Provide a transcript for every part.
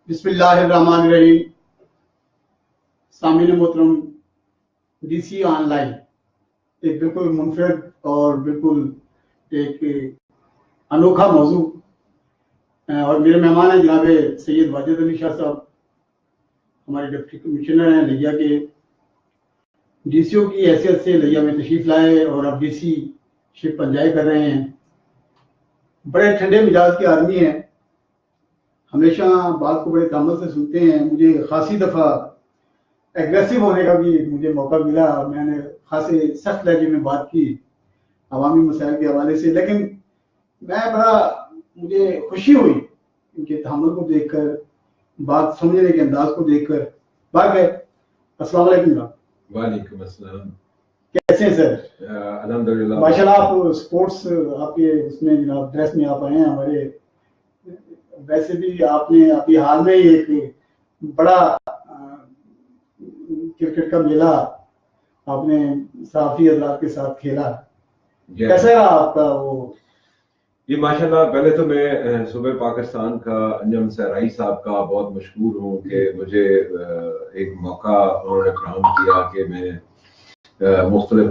بسم اللہ الرحمن الرحیم. سامعین محترم، ڈی سی آن لائن ایک بالکل منفرد اور بالکل ایک انوکھا موضوع، اور میرے مہمان ہیں جناب سید واجد علی شاہ صاحب، ہمارے ڈپٹی کمشنر ہیں لیا کے، ڈی سی او کی حیثیت سے لیا میں تشریف لائے اور اب ڈی سی شپ انجوائے کر رہے ہیں. بڑے ٹھنڈے مزاج کے آدمی ہیں، ہمیشہ بات کو بڑے تامل سے سنتے ہیں. مجھے خاصی دفعہ ایگریسو ہونے کا بھی مجھے موقع ملا، میں نے خاصے سخت لہجے میں بات کی عوامی مسائل کے حوالے سے، لیکن مجھے خوشی ہوئی ان کے تحمل کو دیکھ کر، بات سمجھنے کے انداز کو دیکھ کر. السلام علیکم جناب. وعلیکم السلام. کیسے ہیں سر؟ الحمدللہ ماشاءاللہ. آپ سپورٹس آپ کے اس میں جناب ڈریس میں آپ آئے ہیں ہمارے. ویسے بھی آپ نے ابھی حال میں ہی ایک بڑا کرکٹ کا میلہ آپ نے صحافی حضرات کے ساتھ کھیلا، کیسا رہا آپ کا وہ؟ جی ماشاءاللہ، پہلے تو میں صوبہ پاکستان کا انجم سہرائی صاحب کا بہت مشکور ہوں کہ مجھے ایک موقع انہوں نے فراہم کیا کہ میں مختلف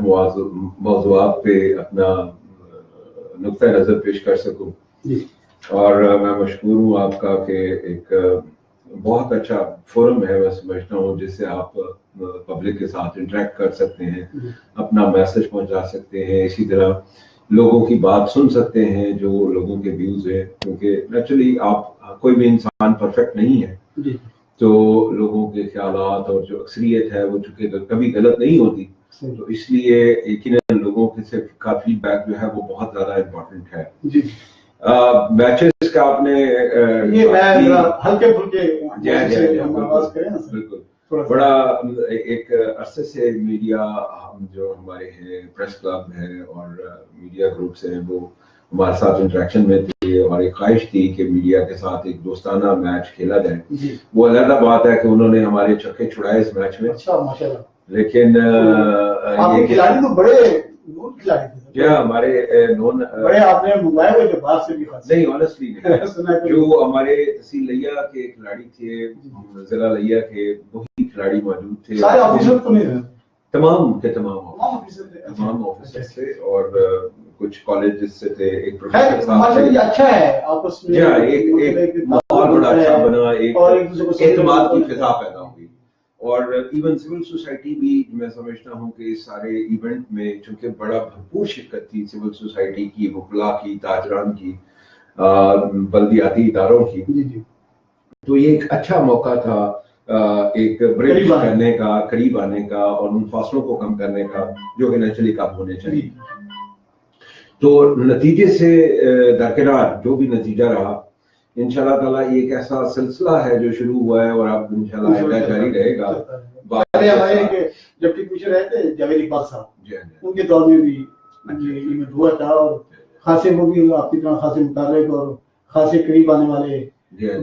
موضوعات پہ اپنا نقطۂ نظر پیش کر سکوں. اور میں مشکور ہوں آپ کا کہ ایک بہت اچھا فورم ہے، میں سمجھتا ہوں، جس سے آپ پبلک کے ساتھ انٹریکٹ کر سکتے ہیں، اپنا میسج پہنچا سکتے ہیں، اسی طرح لوگوں کی بات سن سکتے ہیں جو لوگوں کے ویوز ہیں، کیونکہ نیچرلی آپ کوئی بھی انسان پرفیکٹ نہیں ہے، تو لوگوں کے خیالات اور جو اکثریت ہے وہ چونکہ کبھی غلط نہیں ہوتی، تو اس لیے یقیناً لوگوں کا فیڈ بیک جو ہے وہ بہت زیادہ امپورٹنٹ ہے. میچز کا آپ نے ہلکے پھلکے بالکل بڑا ایک عرصے سے میڈیا ہم جو ہمارے ہیں پریس کلب ہے اور میڈیا گروپس ہیں وہ ہمارے ساتھ انٹریکشن میں تھے، اور ایک خواہش تھی کہ میڈیا کے ساتھ ایک دوستانہ میچ کھیلا جائے. وہ علیحدہ بات ہے کہ انہوں نے ہمارے چھکے چھڑائے اس میچ میں، لیکن کھلاڑی تو بڑے کھلاڑی تھے ہمارے نون آپ نے منگوائے ہوئے تھے باہر سے بھی نہیں، آنیسٹلی جو ہمارے تحصیل لیا کے کھلاڑی تھے، ضلع لیا کے، وہی کھلاڑی موجود تھے. تمام کے تمام آفیسر تھے اور کچھ کالجز سے تھے. ایک پروفیسر اچھا ہے آپس میں، ایک ماحول بڑا اچھا بنا، ایک اعتماد کی فضا پیدا ہوئی. اور ایون سول سوسائٹی بھی میں سمجھتا ہوں کہ اس سارے ایونٹ میں چونکہ بڑا بھرپور شرکت تھی سول سوسائٹی کی، وکلاء کی، تاجران کی، بلدیاتی اداروں کی، تو یہ ایک اچھا موقع تھا ایک برج کرنے کا، قریب آنے کا اور ان فاصلوں کو کم کرنے کا جو کہ نیچرلی کم ہونے چاہیے. تو نتیجے سے درکنار جو بھی نتیجہ رہا، انشاءاللہ تعالیٰ یہ ایک ایسا سلسلہ ہے جو شروع ہوا ہے اور اب انشاءاللہ جاری رہے گا. ہمارے ڈپٹی کمشنر رہے تھے جاوید اقبال صاحب، ان کے دور میں بھی ایونٹ ہوا تھا، اور خاصے وہ بھی آپ کی طرح خاصے متعلق اور خاصے قریب آنے والے،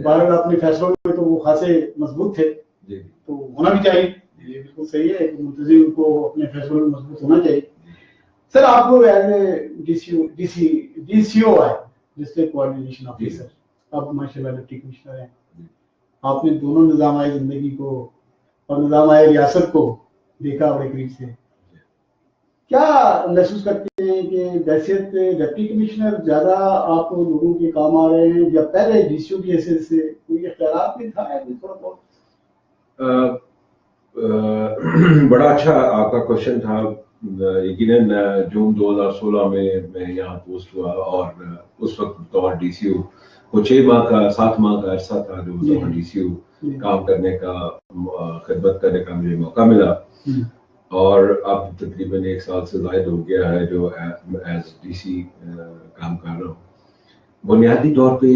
بہرحال اپنے فیصلوں میں تو وہ خاصے مضبوط تھے، تو ہونا بھی چاہیے. یہ بالکل صحیح ہے کہ منتظم کو اپنے فیصلوں میں مضبوط ہونا چاہیے. سر آپ کو ایز اے ڈی سی او آئے، ڈسٹرکٹ کوآرڈینیشن آفیسر، اب ماشاءاللہ ڈپٹی کمشنر ہیں، آپ نے دونوں نظام آئے زندگی کو اور نظام آئے ریاست کو دیکھا بڑے قریب سے. کیا محسوس کرتے ہیں کہ بحیثیت ڈپٹی کمشنر زیادہ آپ لوگوں کے کام آ رہے ہیں یا پہلے ڈی سی او کی حیثیت سے کوئی اختیارات بھی تھا تھوڑا بہت؟ بڑا اچھا آپ کا کوشچن تھا. یقیناً جون 2016 میں یہاں پوسٹ ہوا اور اس وقت بطور ڈی سی او وہ 7 ماہ کا عرصہ تھا جو بطور ڈی سی او کام کرنے کا، خدمت کرنے کا مجھے موقع ملا، اور اب تقریباً 1 سال سے زائد ہو گیا ہے جو ایز ڈی سی کام کر رہا ہوں. بنیادی طور پہ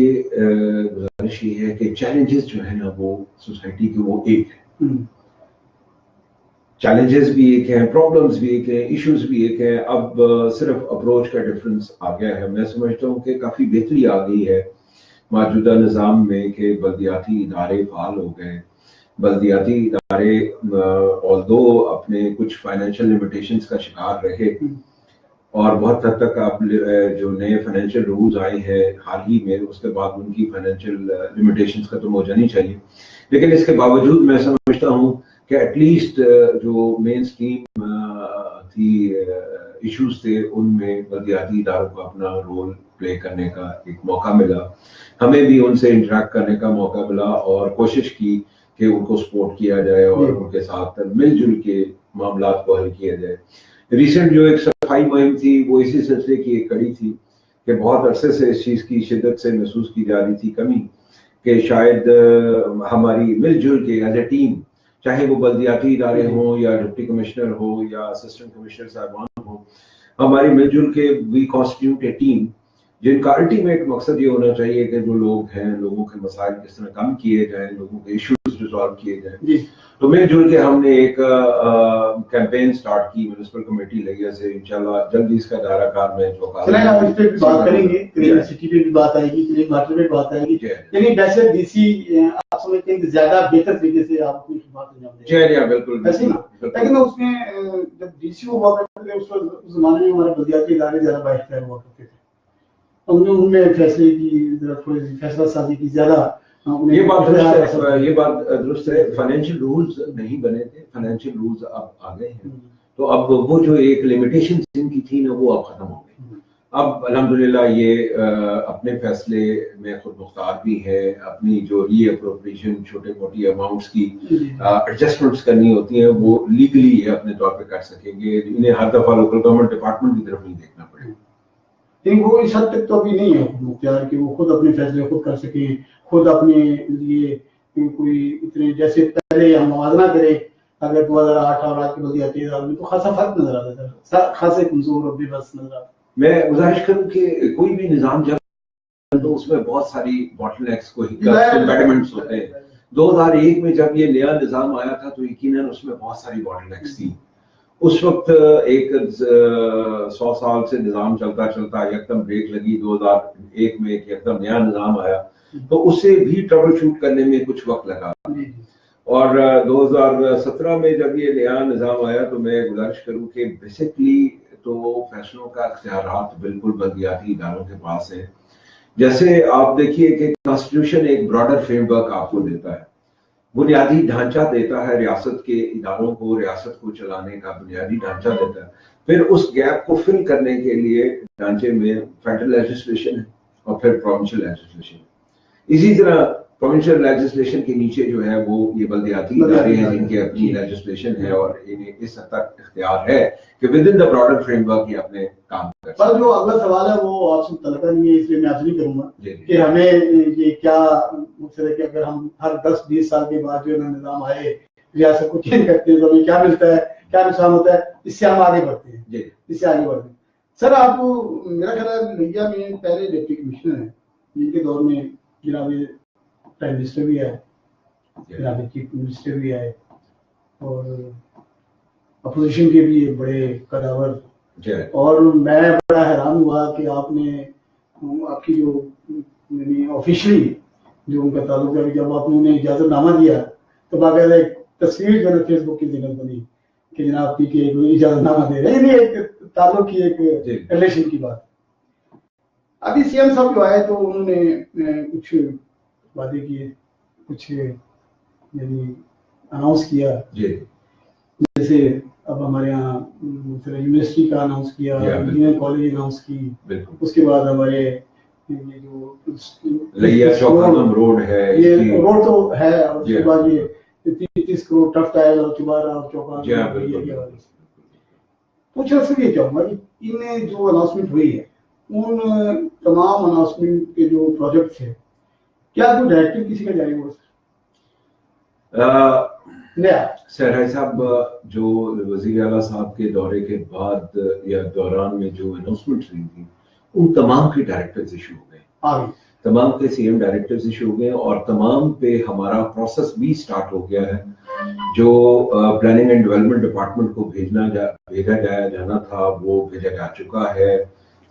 گزارش یہ ہے کہ چیلنجز جو ہیں نا وہ سوسائٹی کے وہ ایک ہیں، چیلنجز بھی ایک ہیں، پرابلمز بھی ایک ہیں، ایشوز بھی ایک ہیں. اب صرف اپروچ کا ڈفرنس آ گیا ہے. میں سمجھتا ہوں کہ کافی بہتری آ گئی ہے موجودہ نظام میں کہ بلدیاتی ادارے فعال ہو گئے. بلدیاتی ادارے آلدو اپنے کچھ فائنینشیل لمیٹیشنز کا شکار رہے، اور بہت حد تک آپ جو نئے فائنینشیل رولز آئے ہیں حال ہی میں، اس کے بعد ان کی فائنینشیل لمیٹیشنز ختم ہو جانی چاہیے. لیکن اس کے باوجود میں سمجھتا ہوں کہ ایٹ لیسٹ جو مین اسٹریم تھی ایشوز تھے ان میں بلدیاتی اداروں کو اپنا رول پلے کرنے کا ایک موقع ملا. ہمیں بھی ان سے انٹریکٹ کرنے کا موقع ملا اور کوشش کی کہ ان کو سپورٹ کیا جائے اور ان کے ساتھ مل جل کے معاملات کو حل کیا جائے. ریسنٹ جو ایک صفائی مہم تھی وہ اسی سلسلے کی ایک کڑی تھی کہ بہت عرصے سے اس چیز کی شدت سے محسوس کی جا رہی تھی کمی کہ شاید ہماری مل جل کے ایز اے ٹیم، چاہے وہ بلدیاتی ادارے ہوں یا ڈپٹی کمشنر ہو یا اسسٹنٹ کمشنر صاحبان ہوں، ہماری مل جل کے وی کانسٹیٹیوٹ اے ٹیم جن کا الٹیمیٹ مقصد یہ ہونا چاہیے کہ جو لوگ ہیں لوگوں کے مسائل کس طرح کم کیے جائیں، لوگوں کے ایشوز ریزالو کیے جائیں. تو مل جل کے ہم نے ایک کیمپین سٹارٹ کی میونسپل کمیٹی لگیا سے. انشاءاللہ جلدی اس کا دائرہ کار میں جو بات کریں گے، کلین سٹی پہ بھی بات آئے گی، کلین واٹر پہ بات آئے گی. لیکن ویسے ڈی سی آپ سمجھتے ہیں کہ زیادہ بہتر طریقے سے آپ اپنی خدمات انجام دیں؟ جی ہاں بالکل ایسے نا. لیکن اس میں جب ڈی سی ہوا کرتے تھے اس زمانے میں ہمارے بلدیاتی ادارے زیادہ بااختیار ہوا کرتے تھے. ان میں فیصلے کی تھوڑی سی فیصلہ سازی کی زیادہ. یہ بات درست ہے. فائنینشیل رولز نہیں بنے تھے، فائنینشیل رولز اب آ گئے ہیں تو اب وہ جو ایک لمیٹیشن ان کی تھی نا وہ اب ختم ہو گئی. اب الحمدللہ یہ اپنے فیصلے میں خود مختار بھی ہے. اپنی جو ری اپروپریشن چھوٹے موٹی اماؤنٹس کی ایڈجسٹمنٹس کرنی ہوتی ہیں وہ لیگلی یہ اپنے طور پہ کر سکیں گے. انہیں ہر دفعہ لوکل گورنمنٹ ڈپارٹمنٹ کی طرف نہیں دیکھنا پڑے. لیکن وہ اس حد تک تو ابھی نہیں ہے مختار کہ وہ خود اپنے فیصلے خود کر سکیں، خود اپنے لیے کوئی اتنے جیسے پہلے ہم موازنہ کریں. اگر 2008 اور آج کے بلدیاتی اداروں میں تو خاصا فرق نظر آتا تھا، خاصے کمزور اور بے بس نظر آتا. میں گزارش کروں کہ کوئی بھی نظام جب تو اس میں بہت ساری باٹل نیکس کو امپیڈمنٹس ہوتے ہیں. 2001 میں جب یہ نیا نظام آیا تھا تو یقیناً اس میں بہت ساری باٹل نیکس تھی. اس وقت ایک 100 سال سے نظام چلتا چلتا یکدم بریک لگی 2001 میں ایک یکدم نیا نظام آیا تو اسے بھی ٹربل شوٹ کرنے میں کچھ وقت لگا. اور 2017 میں جب یہ نیا نظام آیا تو میں گزارش کروں کہ بیسکلی تو فیصلوں کا اختیارات بالکل بلدیاتی اداروں کے پاس ہیں. جیسے آپ دیکھیے کہ کانسٹیٹیوشن ایک براڈر فریم ورک آپ کو دیتا ہے، بنیادی ڈھانچہ دیتا ہے ریاست کے اداروں کو، ریاست کو چلانے کا بنیادی ڈھانچہ دیتا ہے. پھر اس گیپ کو فل کرنے کے لیے ڈھانچے میں فیڈرل لیجسلیشن ہے اور پھر پروونشل لیجسلیشن. اسی طرح پروونشل لیجسلیشن کے نیچے جو ہے وہ یہ بلدیاتی ادارے ہیں جن کی اپنی لیجسلیشن ہے اور انہیں اس حد تک اختیار ہے کہ with in the broader frame work یہ اپنے کام کر سکتے ہیں. پر جو اگلا سوال ہے وہ آپ سے متعلقہ نہیں ہے، اس لیے میں آپ سے نہیں کروں گا کہ ہمیں یہ کیا مقصد ہے کہ اگر ہم ہر 10-20 سال کے بعد جو نظام آئے ریاست کو چینج کرتے ہیں تو ہمیں کیا ملتا ہے، کیا نقصان ہوتا ہے. اس سے ہم آگے بڑھتے ہیں، اس سے آگے بڑھتے ہیں. سر آپ کو میرا خیال ہے انڈیا میں پہلے ڈپٹی کمشنر ہیں جن کے دور میں جناب پرائم منسٹر بھی آئے، جناب چیف منسٹر بھی آئے اور اپوزیشن کے بھی بڑے قداور. اور میں بڑا حیران ہوا کہ آپ نے آپ کی جو آفیشلی جو ان کا تعلق ہے جب آپ نے انہیں اجازت نامہ دیا تو باقاعدہ ایک تصویر جو ہے فیس بک کی ذکر بنی کہ جناب کی کہ اجازت نامہ دے رہے ہیں، ایک تعلق کی ایک ریلیشن کی بات. ابھی سی ایم صاحب جو آئے تو انہوں نے کچھ وعدے کیے، کچھ یعنی اناؤنس کیا. جیسے اب ہمارے یہاں یونیورسٹی کا اناؤنس کیا، انجینئرنگ کالج اناؤنس کی، اس کے بعد ہمارے یہ جو روڈ ہے یہ روڈ تو ہے، اور اس کے بعد یہ 30 کروڑ ٹف ٹائل اور چبارہ اور چوکا. کچھ عرصے یہ چاہوں گا کہ ان جو اناؤنسمنٹ ہوئی ہے ان تمام اناؤنسمنٹ کے جو پروجیکٹس ہیں کیا کوئی ڈائریکٹو کسی کا جاری ہوا؟ سرحائی صاحب جو وزیر اعلیٰ صاحب کے دورے کے بعد یا دوران میں جو اناؤنسمنٹ ہوئی تھی ان تمام کے ڈائریکٹرز ایشو ہو گئے، تمام کے سی ایم ڈائریکٹرز ایشو ہو گئے اور تمام پہ ہمارا پروسیس بھی سٹارٹ ہو گیا ہے. جو پلاننگ اینڈ ڈیولپمنٹ ڈپارٹمنٹ کو بھیجا جانا تھا وہ بھیجا جا چکا ہے.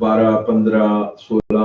12, 15, 16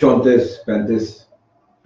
34-35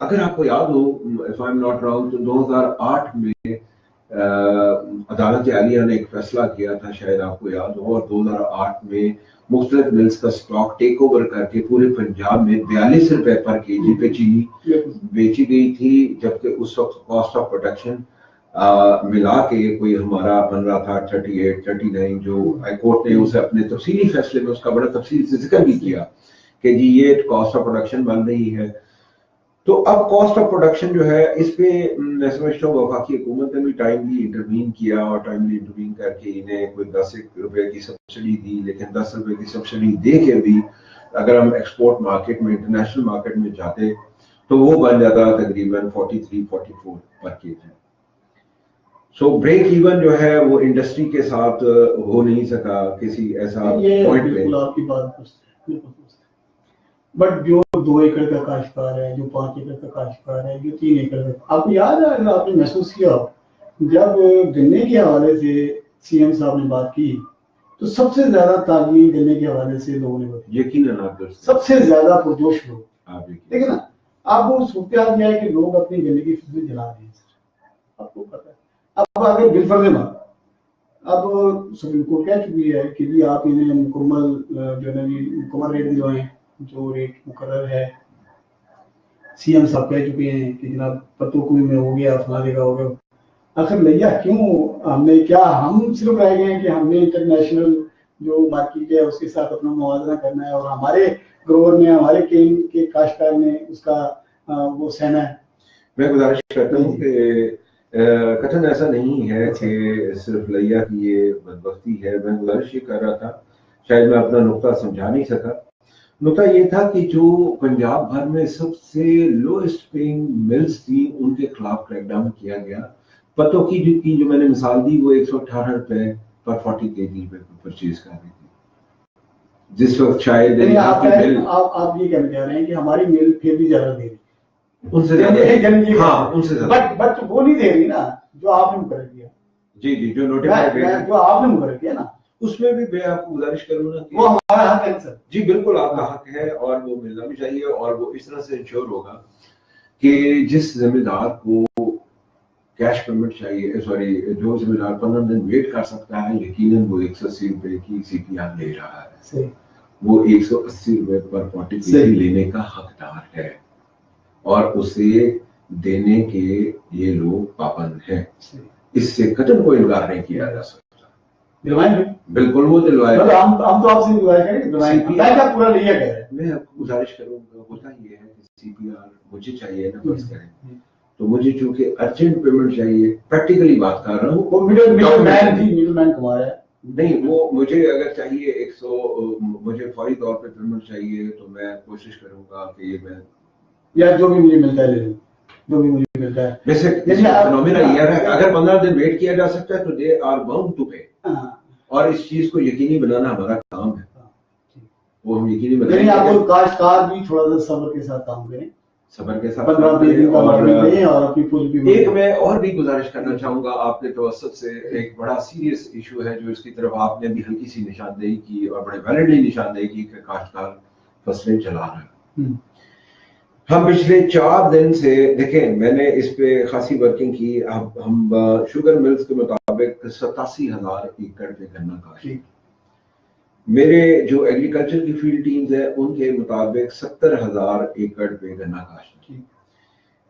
اگر آپ کو یاد ہو if I'm not wrong تو 2008 میں عدالت عالیہ نے ایک فیصلہ کیا تھا، شاید آپ کو یاد ہو، اور 2008 میں مختلف ملز کا سٹاک ٹیک اوور کر کے پورے پنجاب میں 42 روپے پر کے جی پہ چینی بیچی گئی تھی، جبکہ اس وقت کاسٹ آف پروڈکشن ملا کے کوئی ہمارا بن رہا تھا 38 39، جو ہائی کورٹ نے اسے اپنے تفصیلی فیصلے میں اس کا بڑا تفصیل سے ذکر بھی کیا کہ جی یہ کاسٹ آف پروڈکشن بن رہی ہے. تو اب کاسٹ آف پروڈکشن جو ہے اس پہ میں سمجھتا ہوں وفاقی حکومت نے بھی ٹائملی انٹروین کیا، اور ٹائملی انٹروین کر کے انہیں کوئی 10 روپے کی سبسڈی دی، لیکن 10 روپے کی سبسڈی دے کے بھی اگر ہم ایکسپورٹ مارکیٹ میں انٹرنیشنل مارکیٹ میں جاتے تو وہ بن جاتا تقریباً 43-44 پر کے جی. سو بریک ایون جو ہے وہ انڈسٹری کے ساتھ ہو نہیں سکا کسی ایسا پوائنٹ پہ. بٹ جو 2 ایکڑ کا کاشتکار ہے، جو 5 ایکڑ کا کاشتکار ہے، جو 3 ایکڑ کا، آپ کو یاد ہے اگر آپ نے محسوس کیا جب گنے کے حوالے سے سی ایم صاحب نے بات کی تو سب سے زیادہ تعلیم گنے کے حوالے سے لوگوں نے بتایا، یقیناً سب سے زیادہ پرجوش لوگ. آپ دیکھیں نا اب وہ صورتحال یہ ہے کہ لوگ اپنی گنے کی فصلیں جلا رہے ہیں، آپ کو پتا ہے. اب اگر بالفرض بات اب سپریم کورٹ کہہ چکی ہے کہ جی آپ انہیں مکمل جو ہے مکمل ریٹ دلوائیں، جو ریٹ مقرر ہے. سی ایم صاحب کہہ چکے ہیں کہ جناب پتوکوئی میں ہو گیا، فلاں جگہ ہو گیا. آخر لیا کیوں ہم نے، کیا ہم صرف رہ گئے ہیں کہ ہم نے انٹرنیشنل جو مارکیٹ ہے اس کے ساتھ اپنا موازنہ کرنا ہے، اور ہمارے گروور نے، ہمارے کین کے کاشتکار نے اس کا وہ سہنا ہے. میں گزارش کرتا ہوں کہ قطعاً ایسا نہیں ہے کہ صرف لیا کی یہ بدبختی ہے. میں گزارش یہ کر رہا تھا، شاید میں اپنا نقطہ سمجھا نہیں سکا. نقطہ یہ تھا کہ جو پنجاب بھر میں سب سے لوئسٹ پیئنگ ملز تھی ان کے خلاف کریک ڈاؤن کیا گیا. پتوں کی جو میں نے مثال دی وہ 118 روپے پر 40 کے جی پہ پرچیز کر رہی تھی، جس وقت شاید آپ یہ کہنا چاہ رہے ہیں کہ ہماری مل پھر بھی زیادہ دے رہی ان سے زیادہ. ہاں ان سے زیادہ، بٹ وہ نہیں دے رہی نا جو آپ نے مقرر کیا. جی جو نوٹیفائی جو آپ نے مقرر کیا نا اس میں بھی میں آپ کو گزارش کروں نا کہ وہ ہمارا حق ہے سر. جی بالکل آپ کا حق ہے، اور وہ ملنا بھی چاہیے، اور وہ اس طرح سے انشور ہوگا کہ جس ذمہ دار کو کیش پیمنٹ چاہیے، سوری جو ذمہ دار 15 دن ویٹ کر سکتا ہے، یقیناً وہ 180 روپے کی سی پی آر لے رہا ہے. صحیح. وہ 180 روپے پر 40 کے جی لینے کا حقدار ہے، اور اسے دینے کے یہ لوگ پابند ہیں. اس سے قطعاً کوئی انکار نہیں کیا جا سکتا. بالکل وہ دلوائے. ہم تو آپ سے پورا لیا گیا ہے. میں آپ کو گزارش کروں گا، ہوتا یہ ہے کہ سی پی آر مجھے چاہیے نا فرض کریں، تو مجھے چونکہ ارجنٹ پیمنٹ چاہیے، پریکٹیکلی بات کر رہا ہوں، نہیں وہ مجھے اگر چاہیے 100 مجھے فوری طور پہ پیمنٹ چاہیے تو میں کوشش کروں گا کہ یہ میں یا جو بھی مجھے ملتا ہے لے لوں، جو بھی مجھے ملتا ہے. ویسے فنومینا یہ ہے اگر 15 دن ویٹ کیا جا سکتا ہے تو they are bound to pay, اور اس چیز کو یقینی بنانا ہمارا کام ہے. وہ ہم یقینی بنائیں. آپ کو کاشتکار بھی تھوڑا سا صبر کے ساتھ کام کریں، صبر کے ساتھ. ایک میں اور بھی گزارش کرنا چاہوں گا آپ کے توسط سے، ایک بڑا سیریس ایشو ہے جو اس کی طرف آپ نے بھی ہلکی سی نشاندہی کی اور بڑے ویلڈلی نشاندہی کی کہ کاشتکار فصلیں چلا رہا ہے. ہم پچھلے 4 دن سے دیکھیں، میں نے اس پہ خاصی ورکنگ کی. اب ہم شوگر ملز کے مطابق 87,000 ایکڑ پہ گنا کاشت، میرے جو ایگریکلچر کی فیلڈ ٹیمز ہیں ان کے مطابق 70,000 ایکڑ پہ گنا کاشت.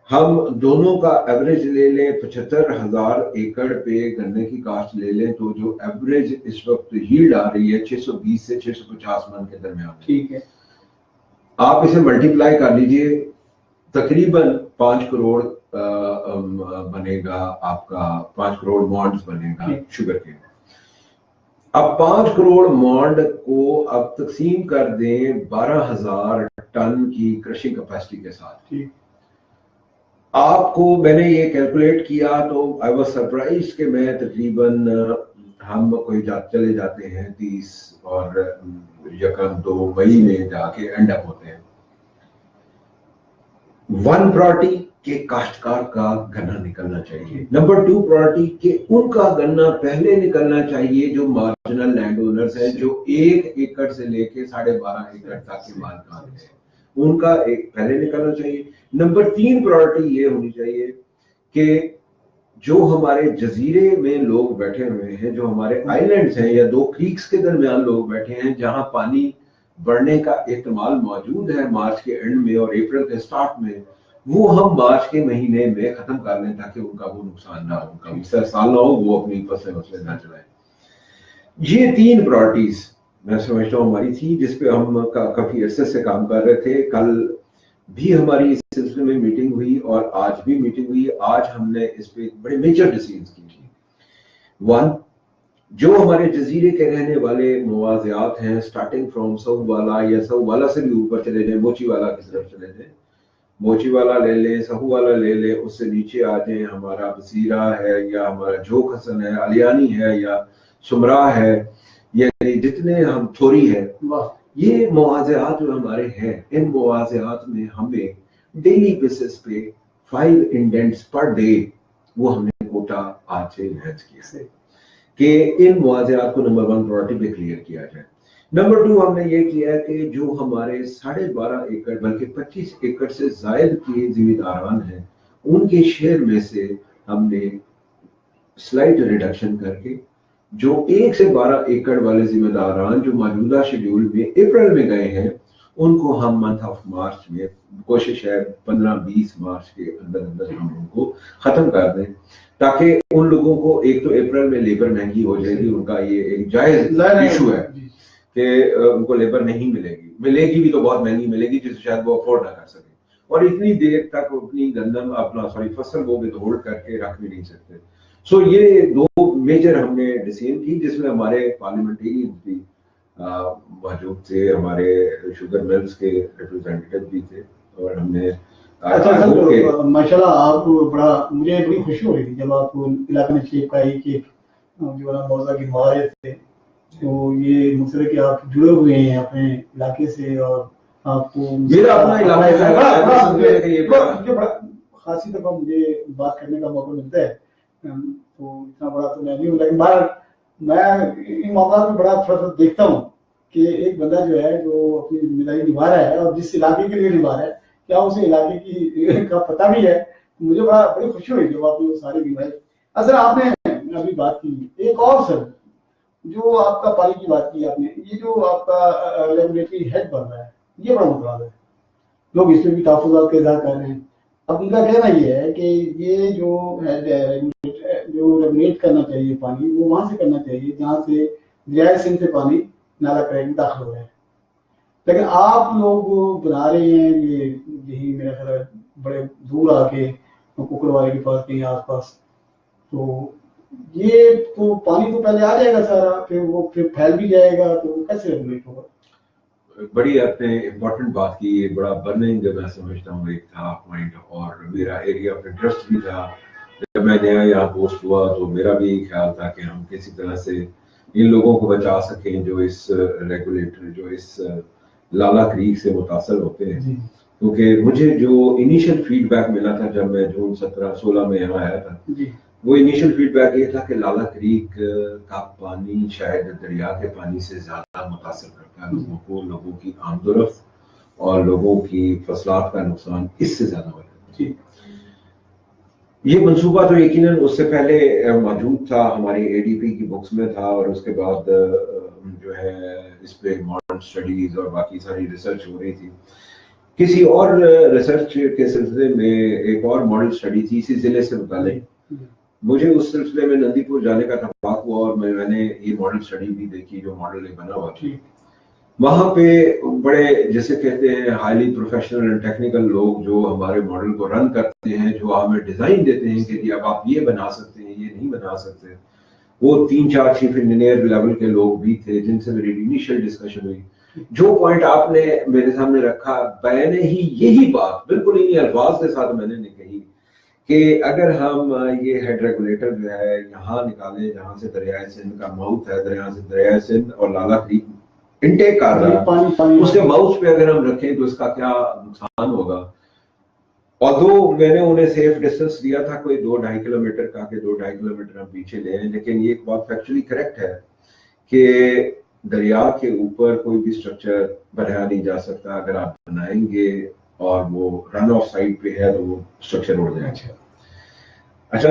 ہم دونوں کا ایوریج لے لیں، 75,000 ایکڑ پہ گنے کی کاشت لے لیں تو جو ایوریج اس وقت ہیلڈ آ رہی ہے 620 سے 650 من کے درمیان. ٹھیک ہے، آپ اسے ملٹیپلائی کر لیجئے، تقریباً 5 کروڑ بنے گا آپ کا، 5 کروڑ مونڈز بنے گا شوگر کے. اب 5 کروڑ مونڈ کو اب تقسیم کر دیں 12,000 ٹن کی کرشنگ کیپیسٹی کے ساتھ. آپ کو میں نے یہ کیلکولیٹ کیا تو آئی واز سرپرائز کہ میں تقریباً ہم کوئی چلے جاتے ہیں 30 اور 1-2 مئی میں جا کے اینڈ اپ ہوتے ہیں. 1 پرائورٹی کہ کاشتکار کا گنا نکلنا چاہیے. نمبر 2 پرائورٹی کہ ان کا گنا پہلے نکلنا چاہیے جو مارجنل لینڈ اونرز ہیں، جو 1 ایکڑ سے لے کے 12.5 ایکڑ تک کے مالکان ہیں. ان کا ایک پہلے نکلنا چاہیے. نمبر 3 پرائرٹی یہ ہونی چاہیے کہ جو ہمارے جزیرے میں لوگ بیٹھے ہوئے ہیں, جو ہمارے آئی لینڈز ہیں یا 2 کریکس کے درمیان لوگ بیٹھے ہیں جہاں پانی بڑھنے کا احتمال موجود ہے مارچ کے اینڈ میں اور اپریل کے سٹارٹ میں, وہ ہم مارچ کے مہینے میں ختم کر لیں تاکہ ان کا وہ نقصان نہ ہو, ان کا استحصال نہ ہو, وہ اپنی فصلیں نہ چلائیں. یہ 3 پرائرٹیز میں سمجھتا ہوں ہماری تھی جس پہ ہم کافی عرصے سے کام کر رہے تھے. کل بھی ہماری اس سلسلے میں میٹنگ ہوئی اور آج بھی میٹنگ ہوئی. آج ہم نے اس پہ بڑے میجر ڈیسیژنز کی تھی. 1, جو ہمارے جزیرے کے رہنے والے مواضعات ہیں سٹارٹنگ فرام سو والا یا سو والا سے بھی اوپر چلے جائیں, موچی والا کی طرف چلے جائیں, موچی والا لے لیں, سہو والا لے لیں, اس سے نیچے آ جائیں ہمارا بصیرہ ہے یا ہمارا جھوک حسن ہے, علیانی ہے یا سمرا ہے, یعنی جتنے ہم تھوری ہے, یہ مواضعات جو ہمارے ہیں ان مواضعات میں ہمیں ڈیلی بیسس پہ 5 انڈینٹس پر ڈے وہ ہم نے کوٹا آج سے انہینس کیا کہ ان مواضعات کو نمبر 1 پرائرٹی پہ کلیئر کیا جائے. نمبر 2 ہم نے یہ کیا ہے کہ جو ہمارے 12.5 ایکڑ بلکہ 25 ایکڑ سے زائد کے زمینداران ہیں ان کے شیئر میں سے ہم نے سلائٹ ریڈکشن کر کے جو 1 سے 12 ایکڑ والے ذمہ داران جو موجودہ شیڈیول میں اپریل میں گئے ہیں ان کو ہم منتھ آف مارچ میں کوشش ہے 15-20 مارچ کے اندر ہم ان کو ختم کر دیں تاکہ ان لوگوں کو ایک تو اپریل میں لیبر مہنگی ہو جائے گی, ان کا یہ ایک جائز ایشو ہے کہ ان کو لیبر نہیں ملے گی بھی تو بہت مہنگی ملے گی جسے شاید وہ افورڈ نہ کر سکے, اور اتنی دیر تک اپنی گندم فصل وہ بھی ہولڈ کر کے رکھ بھی نہیں سکتے. سو یہ 2 میجر ہم نے ڈیسیژن کی جس میں ہمارے پارلیمنٹیرین بھی موجود تھے, ہمارے شوگر ملز کے ریپرزینٹیو بھی تھے, اور ہم نے ماشاء اللہ آپ بڑا مجھے بڑی خوشی ہو رہی تھی جب آپ علاقے میں چیف کا ہی کہ جو ہے موضوع کی مہارت تھے, تو یہ مسئلہ کہ آپ جڑے ہوئے ہیں اپنے علاقے سے اور آپ کو میرا اپنا علاقہ خاصی دفعہ مجھے بات کرنے کا موقع ملتا ہے, تو اتنا بڑا تو میں نہیں ہوں, لیکن میں ان موقعات میں بڑا تھوڑا سا دیکھتا ہوں کہ ایک بندہ جو ہے جو اپنی ذمہ داری نبھا رہا ہے اور جس علاقے کے لیے نبھا رہا ہے کیا اسے علاقے کی کا پتہ بھی ہے. مجھے بڑی خوشی ہوئی جب آپ نے وہ ساری بیماری. اصل آپ نے ابھی بات کی ایک اور سر جو آپ کا پانی کی بات کی آپ نے, یہ جو آپ کا ریگولیٹری ہیڈ بن رہا ہے یہ بڑا مطلب ہے, لوگ اس میں بھی تحفظات کا اظہار کر رہے ہیں. اب ان کا کہنا یہ ہے کہ یہ جو ہیڈ ہے جو ریگولیٹ کرنا چاہیے پانی وہ وہاں سے کرنا چاہیے جہاں سے دریائے سندھ سے پانی نالا کرائے میں داخل ہو رہا ہے, لیکن آپ لوگ بنا رہے ہیں یہی میرا خیال ہے بڑے دور آ کے ککڑ والے کے پاس کہیں آس پاس, تو یہ تو پانی تو پہلے آ جائے گا سارا, پھر وہ پھر پھیل بھی جائے گا, تو کیسے ریگولیٹ ہوگا؟ بڑی آپ نے امپورٹنٹ بات کی, یہ بڑا برننگ میں سمجھتا ہوں ایک تھا پوائنٹ, اور میرا ایریا آف انٹرسٹ بھی تھا. جب میں نیا یہاں پوسٹ ہوا تو میرا بھی خیال تھا کہ ہم کسی طرح سے ان لوگوں کو بچا سکیں جو اس ریگولیٹر جو اس لالا کریک سے متاثر ہوتے ہیں, کیونکہ مجھے جو انیشل فیڈ بیک ملا تھا جب میں جون 17-16 میں یہاں آیا تھا, وہ انیشل فیڈ بیک یہ تھا کہ لالا کریک کا پانی شاید دریا کے پانی سے زیادہ متاثر کرتا ہے لوگوں کو, لوگوں کی آمد و رفت اور لوگوں کی فصلات کا نقصان اس سے زیادہ ہو جاتا ہے. یہ منصوبہ تو یقیناً اس سے پہلے موجود تھا, ہماری اے ڈی پی کی بکس میں تھا, اور اس کے بعد جو ہے اس پہ ماڈرن اسٹڈیز اور باقی ساری ریسرچ ہو رہی تھی. کسی اور ریسرچ کے سلسلے میں ایک اور ماڈل اسٹڈی تھی اسی ضلع سے متعلق, مجھے اس سلسلے میں نندی پور جانے کا اتفاق ہوا اور میں نے یہ ماڈل اسٹڈی بھی دیکھی جو ماڈل بنا ہوا تھی. وہاں پہ بڑے جیسے کہتے ہیں ہائیلی پروفیشنل اینڈ ٹیکنیکل لوگ جو ہمارے ماڈل کو رن کرتے ہیں, جو ہمیں ڈیزائن دیتے ہیں کہ اب آپ یہ بنا سکتے ہیں یہ نہیں بنا سکتے, وہ 3-4 چیف انجینئر لیول کے لوگ بھی تھے جن سے میری انیشیل ڈسکشن ہوئی. جو پوائنٹ آپ نے میرے سامنے رکھا میں نے ہی یہی بات بالکل انہی الفاظ کے ساتھ میں نے کہی کہ اگر ہم یہ ہیڈ ریگولیٹر جو ہے یہاں نکالیں جہاں سے دریائے سندھ کا ماؤتھ ہے, دریائے سندھ اور لالا کریک انٹیک کر رہا ہے, اس کے ماؤتھ پہ اگر ہم رکھیں تو اس کا کیا نقصان ہوگا. اور دو میں نے انہیں سیف ڈسٹینس دیا تھا کوئی 2-2.5 کلومیٹر کا کہ 2-2.5 کلومیٹر ہم پیچھے لے آئیں, لیکن یہ ایک بات فیکچولی کریکٹ ہے کہ دریا کے اوپر کوئی بھی اسٹرکچر بنایا نہیں جا سکتا. اگر آپ بنائیں گے اور وہ رن آف سائٹ پہ ہے تو وہ اسٹرکچر اڑ جائے گا. اچھا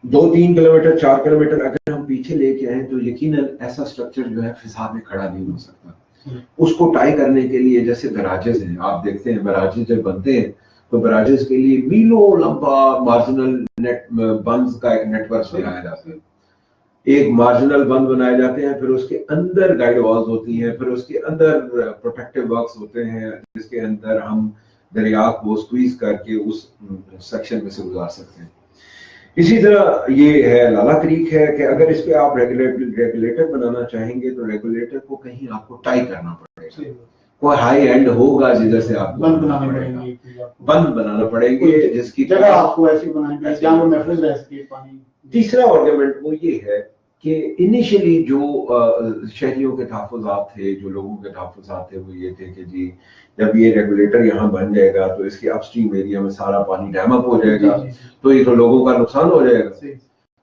2-3 کلومیٹر 4 کلومیٹر اگر ہم پیچھے لے کے آئیں تو یقیناً ایسا اسٹرکچر جو ہے فضا میں کھڑا نہیں ہو سکتا. اس کو ٹائی کرنے کے لیے جیسے براجز ہیں, آپ دیکھتے ہیں براجز جب بنتے ہیں تو براجز کے لیے میلوں لمبا مارجنل بندز کا ایک نیٹ ورک بنایا جاتا ہے. ایک مارجنل بند بنائے جاتے ہیں, پھر اس کے اندر گائیڈ والز ہوتی ہیں, پھر اس کے اندر پروٹیکٹیو ورکس ہوتے ہیں جس کے اندر ہم دریا کو سکویز کر کے اس سیکشن میں سے گزار سکتے ہیں. اسی طرح یہ ہے لالا کریک ہے کہ اگر اس پہ آپ ریگولیٹر بنانا چاہیں گے تو ریگولیٹر کو کہیں آپ کو ٹائی کرنا پڑے گا, کوئی ہائی اینڈ ہوگا جدھر سے آپ کو بند بنانا پڑیں گے جس کی جگہ آپ کو ایسی بنانی پڑے جہاں وہ محفوظ رہ سکے پانی. تیسرا آرگومنٹ وہ یہ ہے کہ انیشلی جو شہریوں کے تحفظات تھے, جو لوگوں کے تحفظات تھے, وہ یہ تھے کہ جی جب یہ ریگولیٹر یہاں بن جائے گا تو اس کے اپ اسٹریم ایریا میں سارا پانی ڈیم اپ ہو جائے گا, تو یہ تو لوگوں کا نقصان ہو جائے گا.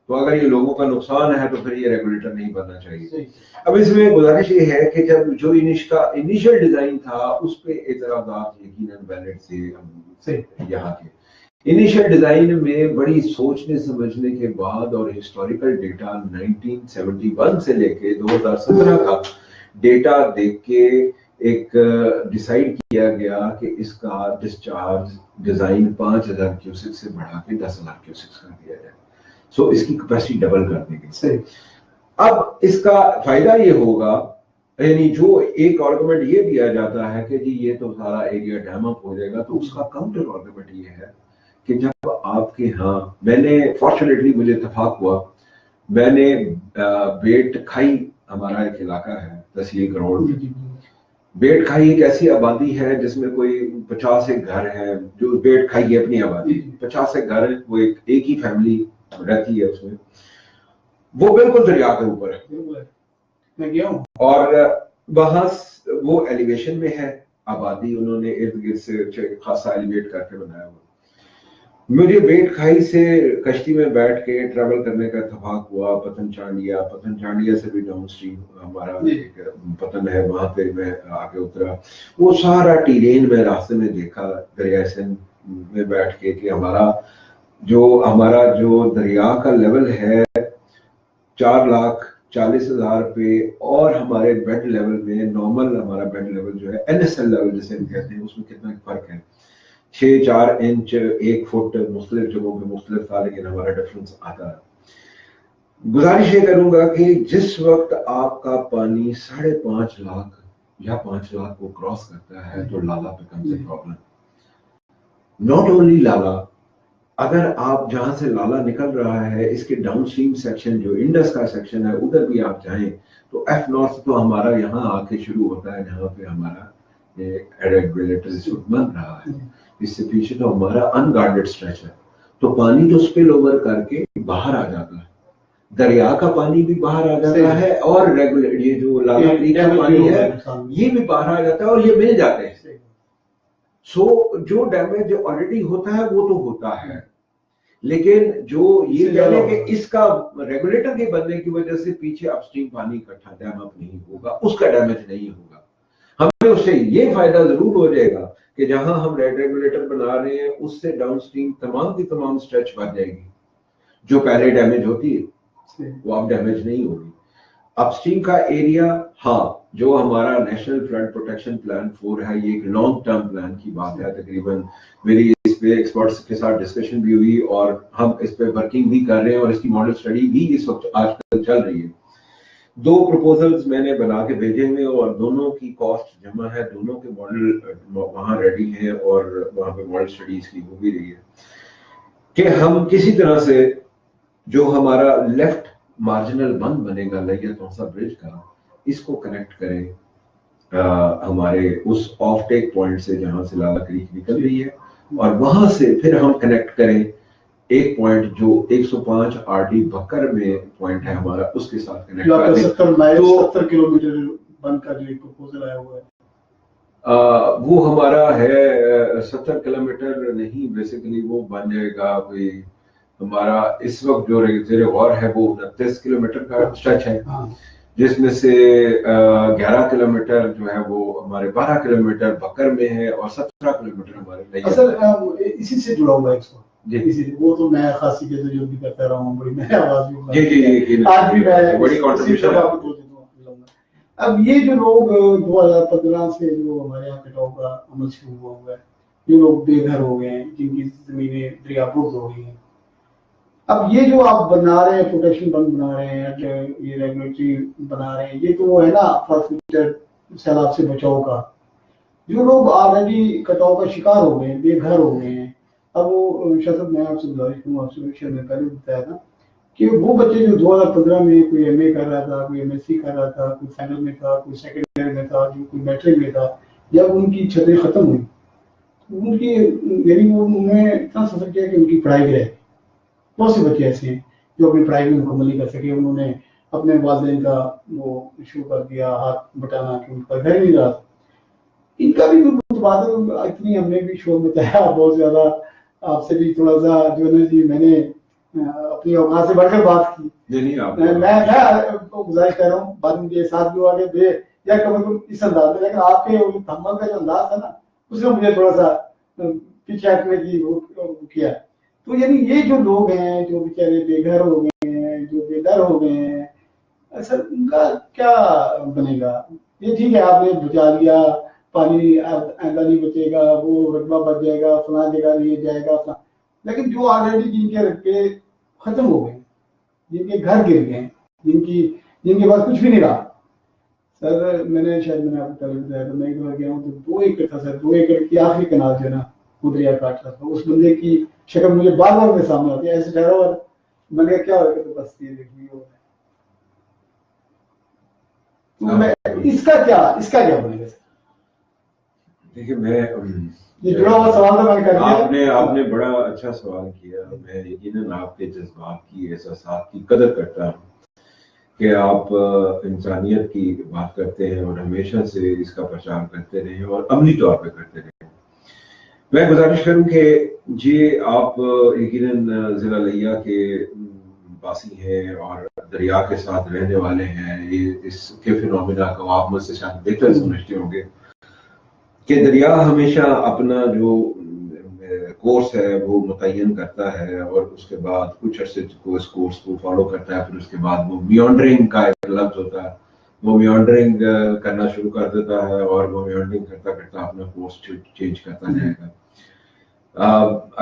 تو اگر یہ لوگوں کا نقصان ہے تو پھر یہ ریگولیٹر نہیں بننا چاہیے. اب اس میں گزارش یہ ہے کہ جب جو انیشل ڈیزائن تھا اس پہ اعتراضات یقیناً ویلڈ تھے. یہاں کے انیشل ڈیزائن میں بڑی سوچنے سمجھنے کے بعد اور ہسٹوریکل ڈیٹا 1971 سے لے کے 2017 کا ڈیٹا دیکھ کے ایک ڈیسائیڈ کیا گیا کہ اس کا ڈسچارج ڈیزائن 5000 کیوسک سے بڑھا کے 10,000 کیوسک کر دیا جائے. سو اس کی کیپیسٹی ڈبل کر دی گئی. اب اس کا فائدہ یہ ہوگا, یعنی جو ایک آرگومنٹ یہ دیا جاتا ہے کہ جی یہ تو سارا ایریا ڈیم اپ ہو جائے گا, تو اس کا کاؤنٹر آرگومنٹ یہ ہے کہ جب آپ کے ہاں, میں نے فارچونیٹلی مجھے اتفاق ہوا, میں نے بیٹ کھائی ہمارا ایک علاقہ ہے تحصیل کروڑ, بیٹ کھائی ایک ایسی آبادی ہے جس میں کوئی 50 ایک گھر ہیں, جو بیٹ کھائی ہے اپنی آبادی 50 ایک گھر ہیں, وہ ایک ہی فیملی رہتی ہے اس میں. وہ بالکل دریا کے اوپر ہے, میں گیا ہوں, اور وہاں وہ ایلیویشن میں ہے آبادی, انہوں نے ارد گرد سے خاصا ایلیویٹ کر کے بنایا ہوا. مجھے بیٹ کھائی سے کشتی میں بیٹھ کے ٹریول کرنے کا اتفاق ہوا پتن چانڈیا, پتن چانڈیا سے بھی ڈاؤن اسٹریم ہمارا ایک پتن ہے, وہاں پہ میں آگے اترا. وہ سارا ٹیرین میں راستے میں دیکھا دریا سندھ میں بیٹھ کے کہ ہمارا جو دریا کا لیول ہے 4,40,000 پہ, اور ہمارے بیڈ لیول میں نارمل ہمارا بیڈ لیول جو ہے NSL لیول جسے ہم کہتے ہیں, اس میں کتنا فرق ہے. 6-4 انچ 1 فٹ مختلف جگہوں پہ مختلف تھا, لیکن ہمارا ڈفرنس آتا ہے. گزارش یہ کروں گا کہ جس وقت آپ کا پانی 5.5 لاکھ یا 5 لاکھ کو کراس کرتا ہے تو Lala becomes a problem. Not only Lala, اگر آپ جہاں سے لالا نکل رہا ہے اس کے ڈاؤن اسٹریم سیکشن جو انڈس کا سیکشن ہے ادھر بھی آپ جائیں تو ایف نارتھ تو ہمارا یہاں آ کے شروع ہوتا ہے, جہاں پہ ہمارا ریگولیٹر اس وقت بن رہا ہے. اس سے پیچھے تو ہمارا ان گارڈڈ اسٹریچ ہے, تو پانی تو سپل اوور کر کے باہر آ جاتا ہے, دریا کا پانی بھی باہر آ جاتا ہے, اور ریگولیٹر یہ جو لالا کریک کا پانی ہے یہ بھی باہر آ جاتا ہے, اور یہ مل جاتے ہیں. سو جو ڈیمیج آلریڈی ہوتا ہے وہ تو ہوتا ہے, لیکن جو یہ کہنے کہ اس کا ریگولیٹر کے بننے کی وجہ سے پیچھے اپ اسٹریم پانی اکٹھا ڈیم اپ نہیں ہوگا, اس کا ڈیمیج نہیں ہوگا. ہمیں اس سے یہ فائدہ ضرور ہو جائے گا کہ جہاں ہم ریگولیٹر بنا رہے ہیں اس سے ڈاؤن اسٹریم تمام کی تمام اسٹریچ بن جائے گی. جو پہلے ڈیمیج ہوتی ہے وہ اب ڈیمیج نہیں ہوگی. اپ اسٹریم کا ایریا, ہاں جو ہمارا نیشنل فلڈ پروٹیکشن پلان 4 ہے, یہ ایک لانگ ٹرم پلان کی بات ہے. تقریباً میری اس پہ ایکسپرٹس کے ساتھ ڈسکشن بھی ہوئی اور ہم اس پہ ورکنگ بھی کر رہے ہیں, اور اس کی ماڈل اسٹڈی بھی اس وقت آج کل چل رہی ہے. 2 پروپوزلز میں نے بنا کے بھیجے ہوئے, اور دونوں کی کاسٹ جمع ہے, دونوں کے ماڈل وہاں ریڈی ہیں, اور وہاں پہ ماڈل اسٹڈی اس کی ہو بھی رہی ہے کہ ہم کسی طرح سے جو ہمارا لیفٹ مارجنل بند بنے گا لیا تونسا برج کا, اس کو کنیکٹ کریں ہمارے اس آف ٹیک پوائنٹ سے جہاں سے لالا کریک نکل رہی ہے, اور وہاں سے پھر ہم کنیکٹ کریں ایک پوائنٹ جو 105 RD بکر میں پوائنٹ ہے ہمارا, اس کے ساتھ کنیکٹ کریں. 70 کلومیٹر بند کا جو ایک پروپوزل آیا ہوا ہے وہ ہمارا ہے 70 کلومیٹر نہیں, بیسیکلی وہ بن جائے گا کوئی ہمارا اس وقت جو زیر غور ہے وہ 29 کلومیٹر کا اسٹریچ ہے. جس میں سے 11 کلومیٹر جو ہے وہ ہمارے 12 کلومیٹر بکر میں ہے اور 17 کلومیٹر ہمارے لیا۔ اصل اسی سے جڑا ہوا ہے اس کو جی، وہ تو میں خاصی کے جو بھی کرتا رہا ہوں، بڑی میں آواز بھی جی آج بھی میں بڑی کنٹریبیوشن ہے۔ اب یہ جو لوگ 2015 سے جو ہمارے یہاں کٹاؤ کا عمل شروع ہوا ہے، جو لوگ بے گھر ہو گئے ہیں، جن کی زمینیں دریافت ہو گئی ہیں، اب یہ جو آپ بنا رہے ہیں پروٹیکشن بند بنا رہے ہیں، یہ ریگولیٹری بنا رہے ہیں، یہ تو وہ ہے نا فار فیوچر سیلاب سے بچاؤ کا۔ جو لوگ آلریڈی کٹاؤ کا شکار ہو گئے ہیں، بے گھر ہو گئے ہیں، اب وہ شاید میں آپ سے گزارش کروں، آپ سے میں پہلے بتایا تھا کہ وہ بچے جو 2015 میں کوئی ایم اے کر رہا تھا، کوئی ایم ایس سی کر رہا تھا، کوئی فائنل میں تھا، کوئی سیکنڈ ایئر میں تھا، جو کوئی میٹرک میں تھا، جب ان کی چھتیں ختم ہوئی، ان کی یعنی انہوں نے اتنا سفر کیا کہ ان کی پڑھائی بھی رہ گئی۔ بہت سے بچے ایسے ہیں جو اپنی پڑھائی میں مکمل نہیں کر سکے، انہوں نے اپنے والدین کا وہ شروع کر دیا ہاتھ بٹانا کہ ان کا گھر نہیں رہا۔ ان کا بھی متبادل اتنی ہم نے بھی شور بتایا بہت زیادہ، آپ سے بھی تھوڑا سا جو ہے جی میں نے اپنی اوقات سے بڑھ کر بات کی۔ میں گزارش کر رہا ہوں، بعد میں ساتھ بھی آگے دے یا کم اس انداز میں، لیکن آپ کے تھمل کا جو انداز تھا نا اس نے مجھے تھوڑا سا پیچھے ہٹنے کی وہ کیا۔ تو یعنی یہ جو لوگ ہیں جو بیچارے بے گھر ہو گئے ہیں، جو بے در ہو گئے ہیں، اصل ان کا کیا بنے گا؟ یہ ٹھیک ہے آپ نے بچا لیا، پانی آئندہ نہیں بچے گا، وہ رقبہ بچ جائے گا، فلاں جگہ لیے جائے گا، لیکن جو آلریڈی جن کے رقبے ختم ہو گئے، جن کے گھر گر گئے، جن کے پاس کچھ بھی نہیں رہا۔ سر میں نے شاید میں نے آپ کو پہلے بتایا تھا، میں ایک بار گیا ہوں تو 2 ایکڑ تھا سر، 2 ایکڑ کی آخری کنال جو ہے نا وہ دریا کاٹ رہا تھا۔ اس بندے کی شکل مجھے بار بار میرے سامنے آتی ہے، ایسے ٹھہرا ہوا، میں نے کیا ہو گیا تو بس یہ دیکھیے ہو گیا۔ اس کا کیا بنے گا؟ دیکھیے میں یہ جڑا ہوا سوال تو میں نے کر دیا۔ آپ نے بڑا اچھا سوال کیا۔ میں یقیناً آپ کے جذبات کی، احساسات کی قدر کرتا ہوں کہ آپ انسانیت کی بات کرتے ہیں اور ہمیشہ سے اس کا پرچار کرتے رہے اور عملی طور پہ کرتے رہے۔ میں گزارش کروں کہ جی آپ یقیناً ضلع لیا کے باسی ہیں اور دریا کے ساتھ رہنے والے ہیں، یہ اس کے فینومینا کو آپ مجھ سے شاید بہتر سمجھتے ہوں گے کہ دریا ہمیشہ اپنا جو کورس ہے وہ متعین کرتا ہے اور اس کے بعد کچھ عرصے کو اس کورس کو فالو کرتا ہے، پھر اس کے بعد وہ میانڈرنگ کا ایک لفظ ہوتا ہے، وہ میانڈرنگ کرنا شروع کر دیتا ہے اور وہ میانڈرنگ کرتا کرتا اپنا کورس چینج کرتا جائے گا۔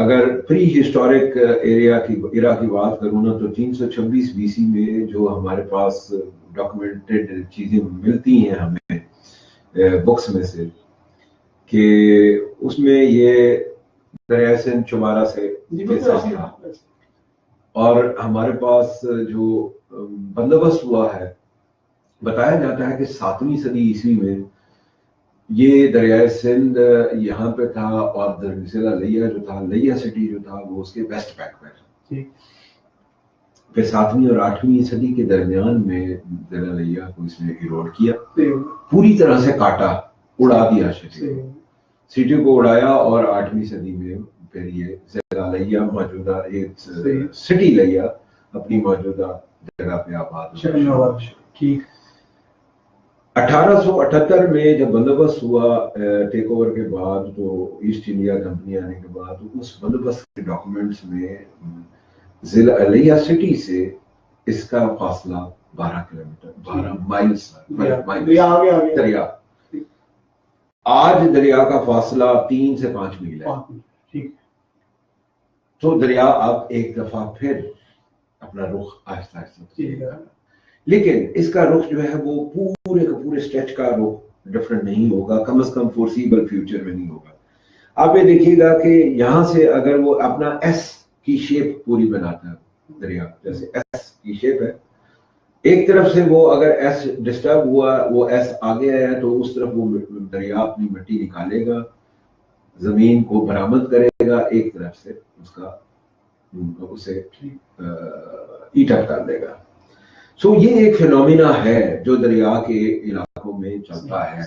اگر پری ہسٹورک ایرا کی بات کروں نا تو 326 BC میں جو ہمارے پاس ڈاکومنٹڈ چیزیں ملتی ہیں ہمیں بکس میں سے، کہ اس میں یہ دریا سندھ چمارا سے تھا، اور ہمارے پاس جو بندوبست ہوا ہے بتایا جاتا ہے کہ 7ویں صدی عیسوی میں یہ دریائے سندھ یہاں پہ تھا اور ضلع لیا جو تھا، لیا سٹی جو تھا وہ اس کے ویسٹ بینک پہ تھا۔ پھر 7ویں اور 8ویں صدی کے درمیان میں ضلع لیا کو اس نے ایروڈ کیا، پوری طرح سے کاٹا، اڑا دیا سٹی کو اڑایا، اور 8ویں صدی میں پھر یہ ضلع لیا موجودہ ایک سٹی لیا اپنی موجودہ جگہ پہ آباد ہوا۔ 1878 میں جب بندوبست ہوا ٹیک اوور کے بعد، تو ایسٹ انڈیا کمپنی آنے کے بعد، اس بندوبست کے ڈاکومنٹس میں ضلع لیا سٹی سے اس کا فاصلہ 12 کلومیٹر 12 مائلز دریا۔ آج دریا کا فاصلہ 3 سے 5 میل ہے۔ تو دریا اب ایک دفعہ پھر اپنا رخ آہستہ آہستہ، لیکن اس کا رخ جو ہے وہ پورے کا پورے اسٹریچ کا رخ ڈفرنٹ نہیں ہوگا، کم از کم فورسیبل فیوچر میں نہیں ہوگا۔ آپ یہ دیکھیے گا کہ یہاں سے اگر وہ اپنا ایس کی شیپ پوری بناتا ہے دریا، جیسے ایس کی شیپ ہے، ایک طرف سے وہ اگر ایس ڈسٹرب ہوا، وہ ایس آگے آیا تو اس طرف وہ دریا اپنی مٹی نکالے گا، زمین کو برآمد کرے گا، ایک طرف سے اس کا اسے ایٹ اپ کر دے گا۔ سو یہ ایک فینومینا ہے جو دریا کے علاقوں میں چلتا ہے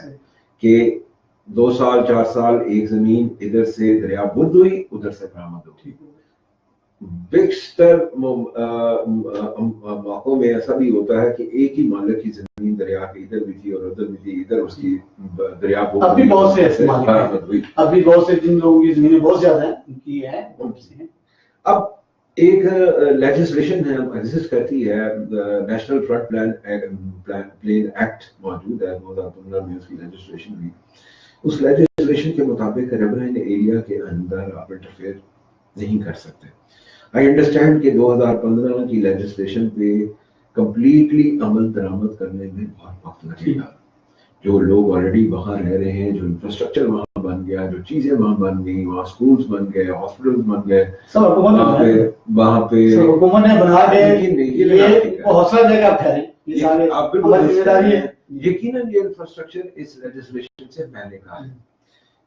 کہ 2 سال 4 سال ایک زمین ادھر سے دریا بدھ ہوئی، ادھر سے برآمد ہوئی، بیشتر موقعوں میں ایسا بھی ہوتا ہے کہ ایک ہی مالک کی زمین دریا کے ادھر بھی تھی اور ادھر بھی تھی، ادھر اس کی دریا اب بھی بہت سے ایسے مالک ہیں، اب بھی بہت سے جن لوگوں کی زمینیں بہت زیادہ ہیں ان کی ہیں. اب ایک لیجسلیشن ہے ایگزسٹ کرتی ہے، نیشنل فلڈ پلین ایکٹ موجود ہے 2015 میں، اس کی لیجسلیشن ہوئی. اس لیجسلیشن کے مطابق ریورائن ایریا کے اندر آپ انٹرفیئر نہیں کر سکتے. آئی انڈرسٹینڈ کہ 2015 کی لیجسلیشن پہ کمپلیٹلی عمل درآمد کرنے میں بہت وقت لگے گا. جو لوگ آلریڈی وہاں رہ رہے ہیں، جو انفراسٹرکچر وہاں بن گیا، جو چیزیں وہاں بن گئی، وہاں سکولز بن گئے، ہاسپٹلز بن گئے، وہاں پہ حکومت نے بنا کے حوصلہ دے کر ٹھہرے. آپ بالکل ذمہ داری ہے. یقیناً یہ انفراسٹرکچر اس لیجسلیشن سے پہلے کا ہے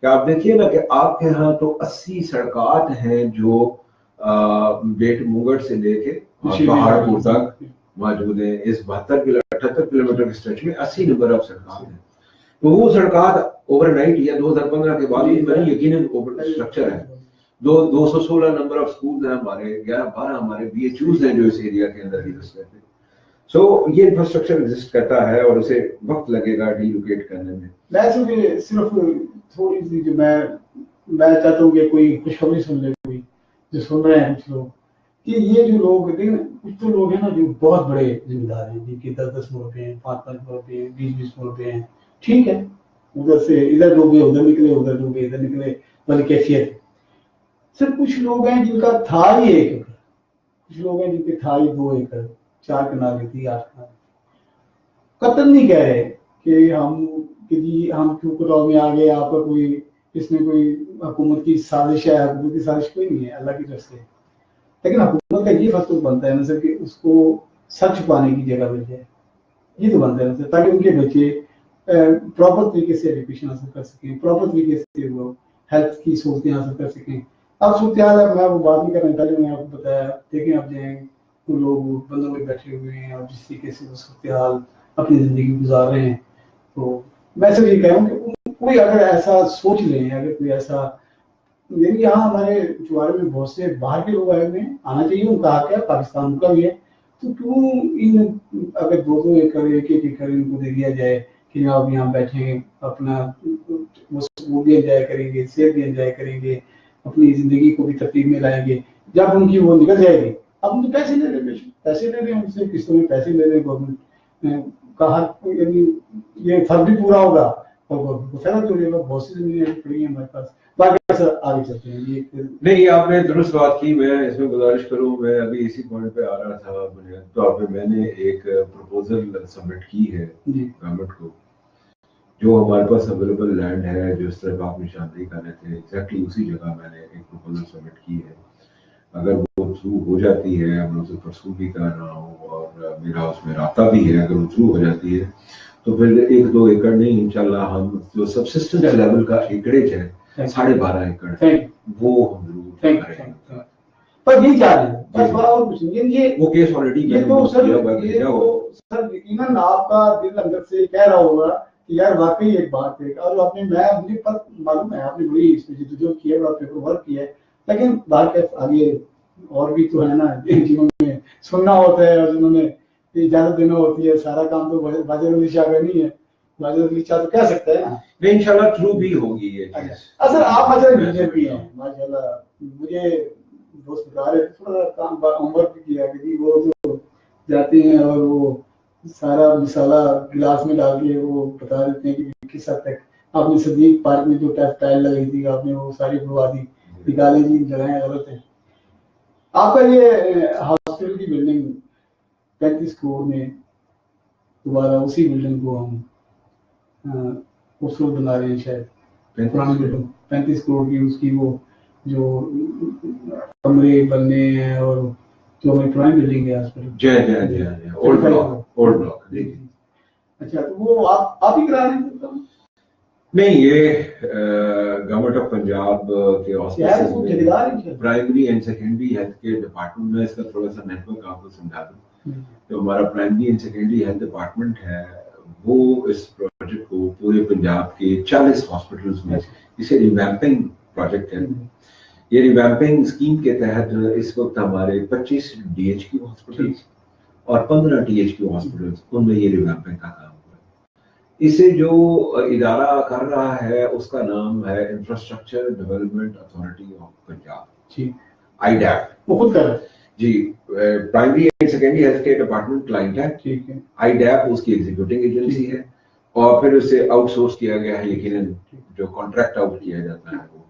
کہ آپ دیکھیے نا کہ آپ کے ہاں تو 80 سڑکات ہیں جو بیٹ مونگڑ سے لے کے پہاڑپور تک موجود ہیں. اس 78 کلومیٹر کے اسٹریچ میں 80 نمبر آف سڑکات ہیں. تو وہ سڑکات اوور نائٹ یا 2015 کے بعد ہی بنی، یقیناً اوور اسٹرکچر ہے. 216 نمبر آف سکولز ہیں ہمارے، 11-12 ہمارے بی ایچ یوز ہیں جو اس ایریا کے اندر ایگزسٹ کرتے ہیں. سو یہ انفراسٹرکچر ایگزسٹ کرتا ہے اور اسے وقت لگے گا ڈی لوکیٹ کرنے میں. میں صرف تھوڑی سی جو میں چاہتا ہوں کہ کوئی خوشخبری سن لے، کوئی جو سن رہے ہیں کچھ لوگ، کہ یہ جو لوگ کچھ تو لوگ ہیں نا جو بہت بڑے ذمہ دار ہیں، جن کے 10-10 مربے ہیں، 5-5 مربے ہیں، 20-20 مربے ہیں. ٹھیک ہے، ادھر سے ادھر ڈوبے ادھر نکلے، ادھر ڈوبے ادھر نکلے، بڑی کیفیت. صرف کچھ لوگ ہیں جن کا تھا ہی 1 ایکڑ، کچھ لوگ ہیں جن کے تھا ہی 2 ایکڑ، 4 کنالے تھی، 8 کنالے. قطن نہیں کہہ رہے کہ ہم کیوں کراؤ میں آ گئے، آپ کا کوئی اس میں کوئی حکومت کی سازش ہے. حکومت کی سازش کوئی نہیں ہے اللہ کی طرف سے، لیکن حکومت کا یہ فرض بنتا ہے مثلا کہ اس کو سچ پانے کی جگہ مل جائے. یہ تو بنتا ہے مثلا، تاکہ ان کے بچے پراپر طریقے سے ایجوکیشن حاصل کر سکیں، پراپر طریقے سے وہ ہیلتھ کی سہولتیں حاصل کر سکیں. اب صورتحال ہے، میں وہ بات نہیں کرنا چاہتا، میں آپ کو بتایا. دیکھیں آپ جائیں وہ لوگ بندوں میں بیٹھے ہوئے ہیں اور جس طریقے سے وہ صورتحال اپنی زندگی گزار رہے ہیں. تو میں صرف یہ کہہ رہا ہوں کہ کوئی اگر ایسا سوچ لیں، اگر کوئی ایسا، یعنی یہاں ہمارے چوارے میں بہت سے باہر کے لوگ آئے ہوئے ہیں، آنا چاہیے، ان کا حق ہے، پاکستان کا بھی ہے. تو کیوں اگر 2-2 ایکڑ 1-1 ایکڑ ان کو دے دیا جائے کہ آپ یہاں بیٹھیں، اپنا وہ بھی انجوائے کریں گے، صحت بھی انجوائے کریں گے، اپنی زندگی کو بھی ترتیب میں لائیں گے. جب ان کی وہ نکل جائے گی، اب ان پیسے لے رہے ہیں، پیسے لے رہے ہیں ان سے، قسطوں میں پیسے لے رہے ہیں گورنمنٹ کا حق، یعنی یہ فرض بھی پورا ہوگا اور گورنمنٹ کو فائدہ بھی ہو جائے گا. بہت سی زمینیں پڑی ہیں ہمارے پاس. باقی سر آگے چلتے ہیں. نہیں، آپ نے درست بات کی. میں اس میں گزارش کروں، میں ابھی اسی پوائنٹ پہ آ رہا تھا. بنیادی طور پہ میں نے ایک پروپوزل سبمٹ کی ہے گورنمنٹ کو، جو ہمارے پاس اویلیبل لینڈ ہے، جو اس طرح آپ نشاندہی کر رہے تھے، ایگزیکٹلی اسی جگہ میں نے ایک پروپوزل سبمٹ کی ہے. اگر وہ تھرو ہو جاتی ہے، میں اسے پرسو بھی کر رہا ہوں اور میرا اس میں رابطہ بھی ہے، اگر وہ تھرو ہو جاتی ہے تو پھر 1-2 ایکڑ نہیں، انشاءاللہ ہم جو سبسسٹنس لیول کا ایکڑیج ہے 12.5 ایکڑ، وہ ہم ضرور کریں گے. پر یہی چاہ رہے ہیں، وہ کیس آلریڈی سر یقیناً آپ کا دل اندر سے کہہ رہا ہوگا کہ یار واقعی ایک بات ہے. اور آپ نے، مجھے معلوم ہے آپ نے بڑی اس میں جدوجہد کی ہے اور پیپر ورک کیا ہے، لیکن بات آگے اور بھی تو ہے نا جنہوں نے سننا ہوتا ہے اور جنہوں نے اجازت دینا ہوتی ہے. سارا کام تو واجد علی شاہ کا نہیں ہے. واجد علی شاہ تو کہہ سکتا ہے نا، انشاءاللہ تھرو بھی ہوگی یہ چیز. اصل آپ مثلا انجینئر بھی ہیں ماشاءاللہ. مجھے دوست بتا رہے تھوڑا کام ہوم ورک بھی کیا کہ وہ تو جاتے ہیں اور وہ سارا مسالہ گلاس میں ڈال کے وہ بتا دیتے ہیں کہ کس حد تک آپ نے صدیق پارک میں جو ٹائل لگائی تھی آپ نے وہ ساری بلوا دی، نکالیں جی جگہیں غلط ہیں. آپ کا یہ ہاسپٹل کی بلڈنگ 35 کروڑ میں دوبارہ اسی بلڈنگ کو ہم خوبصورت بنا رہے ہیں. شاید پرانی بلڈنگ 35 کروڑ کی، اس کی وہ جو کمرے بننے ہیں اور جو ہماری پرانی بلڈنگ ہے ہاسپٹل اولڈ بلاک. اچھا، تو وہ آپ ہی کرا رہے ہیں؟ نہیں، یہ گورنمنٹ آف پنجاب کے پرائمری اینڈ سیکنڈری ہیلتھ کے ڈپارٹمنٹ میں، اس کا تھوڑا سا نیٹ ورک آپ کو سمجھا دوں. جو ہمارا primary and secondary health department ہے، وہ اس پروجیکٹ کو پورے پنجاب کے 40 ہاسپٹلز میں، اسے ریویمپنگ پروجیکٹ ہے. یہ ریویمپنگ اسکیم کے تحت اس وقت ہمارے 25 DHQ ہاسپٹل اور 15 THQ ہاسپٹل ان میں یہ ریویمپنگ کا کام ہوا ہے. اسے جو ادارہ کر رہا ہے اس کا نام ہے infrastructure development authority of Punjab, IDAP. وہ خود کر رہا ہے. جی primary and secondary health care department client ہے. ٹھیک ہے. IDAP اس کی ایگزیکیوٹنگ ایجنسی ہے اور پھر اسے آؤٹ سورس کیا گیا ہے. یقیناً جو کانٹریکٹ آؤٹ کیا جاتا ہے وہ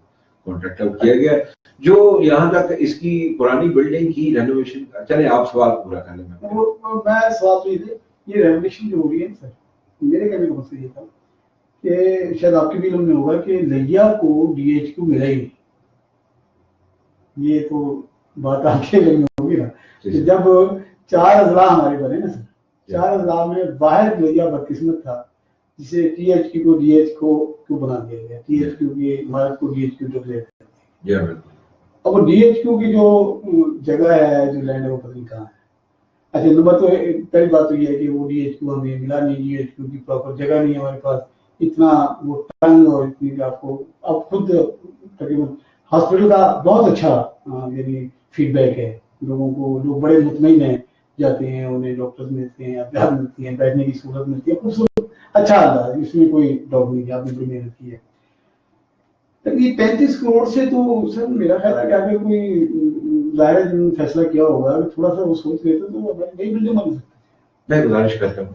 کانٹریکٹ آؤٹ کیا گیا ہے. جو یہاں تک اس کی پرانی بلڈنگ کی رینوویشن، چلے آپ سوال پورا کر لیں. میں سوال تو یہ رینوویشن جو ہو رہی ہے سر، میرے کہنے کا مقصد یہ تھا کہ شاید آپ کے بھی علم میں ہوگا کہ لیا کو DHQ ملا ہی نہیں. یہ تو بات آپ کے علم میں ہوگی نا کہ جب 4 اضلاع ہمارے بنے نا سر، 4 اضلاع میں واحد لیا بدقسمت تھا جسے THQ کو DH کو بنا دیا گیا. THQ کی عمارت کو DHQ ڈکلیئر کر دیا. اب وہ DHQ کی جو جگہ ہے، جو لینڈ ہے، وہ پتہ نہیں کہاں ہے. اچھا نمبر تو پہلی بات تو یہ ہے کہ وہ DHQ ہمیں ملا نہیں. DHQ کی پراپر جگہ نہیں ہے ہمارے پاس. اتنا وہ ٹنگ اور اتنی آپ کو اب خود تقریباً ہاسپٹل کا بہت اچھا یعنی فیڈ بیک ہے. لوگوں کو لوگ بڑے مطمئن ہیں، جاتے ہیں، انہیں ڈاکٹرز ملتے ہیں، احتیاط ملتی ہیں، بیٹھنے کی سہولت ملتی ہے، خوبصورت اچھا انداز. اس میں کوئی ڈاؤٹ نہیں کہ آپ نے بڑی محنت کی ہے. یہ 35 کروڑ سے تو سر میرا خیال ہے کہ اگر کوئی ظاہر فیصلہ کیا ہوگا تھوڑا سا وہ سوچ لیتے تو نئی بلڈنگ بن سکتی. میں گزارش کرتا ہوں.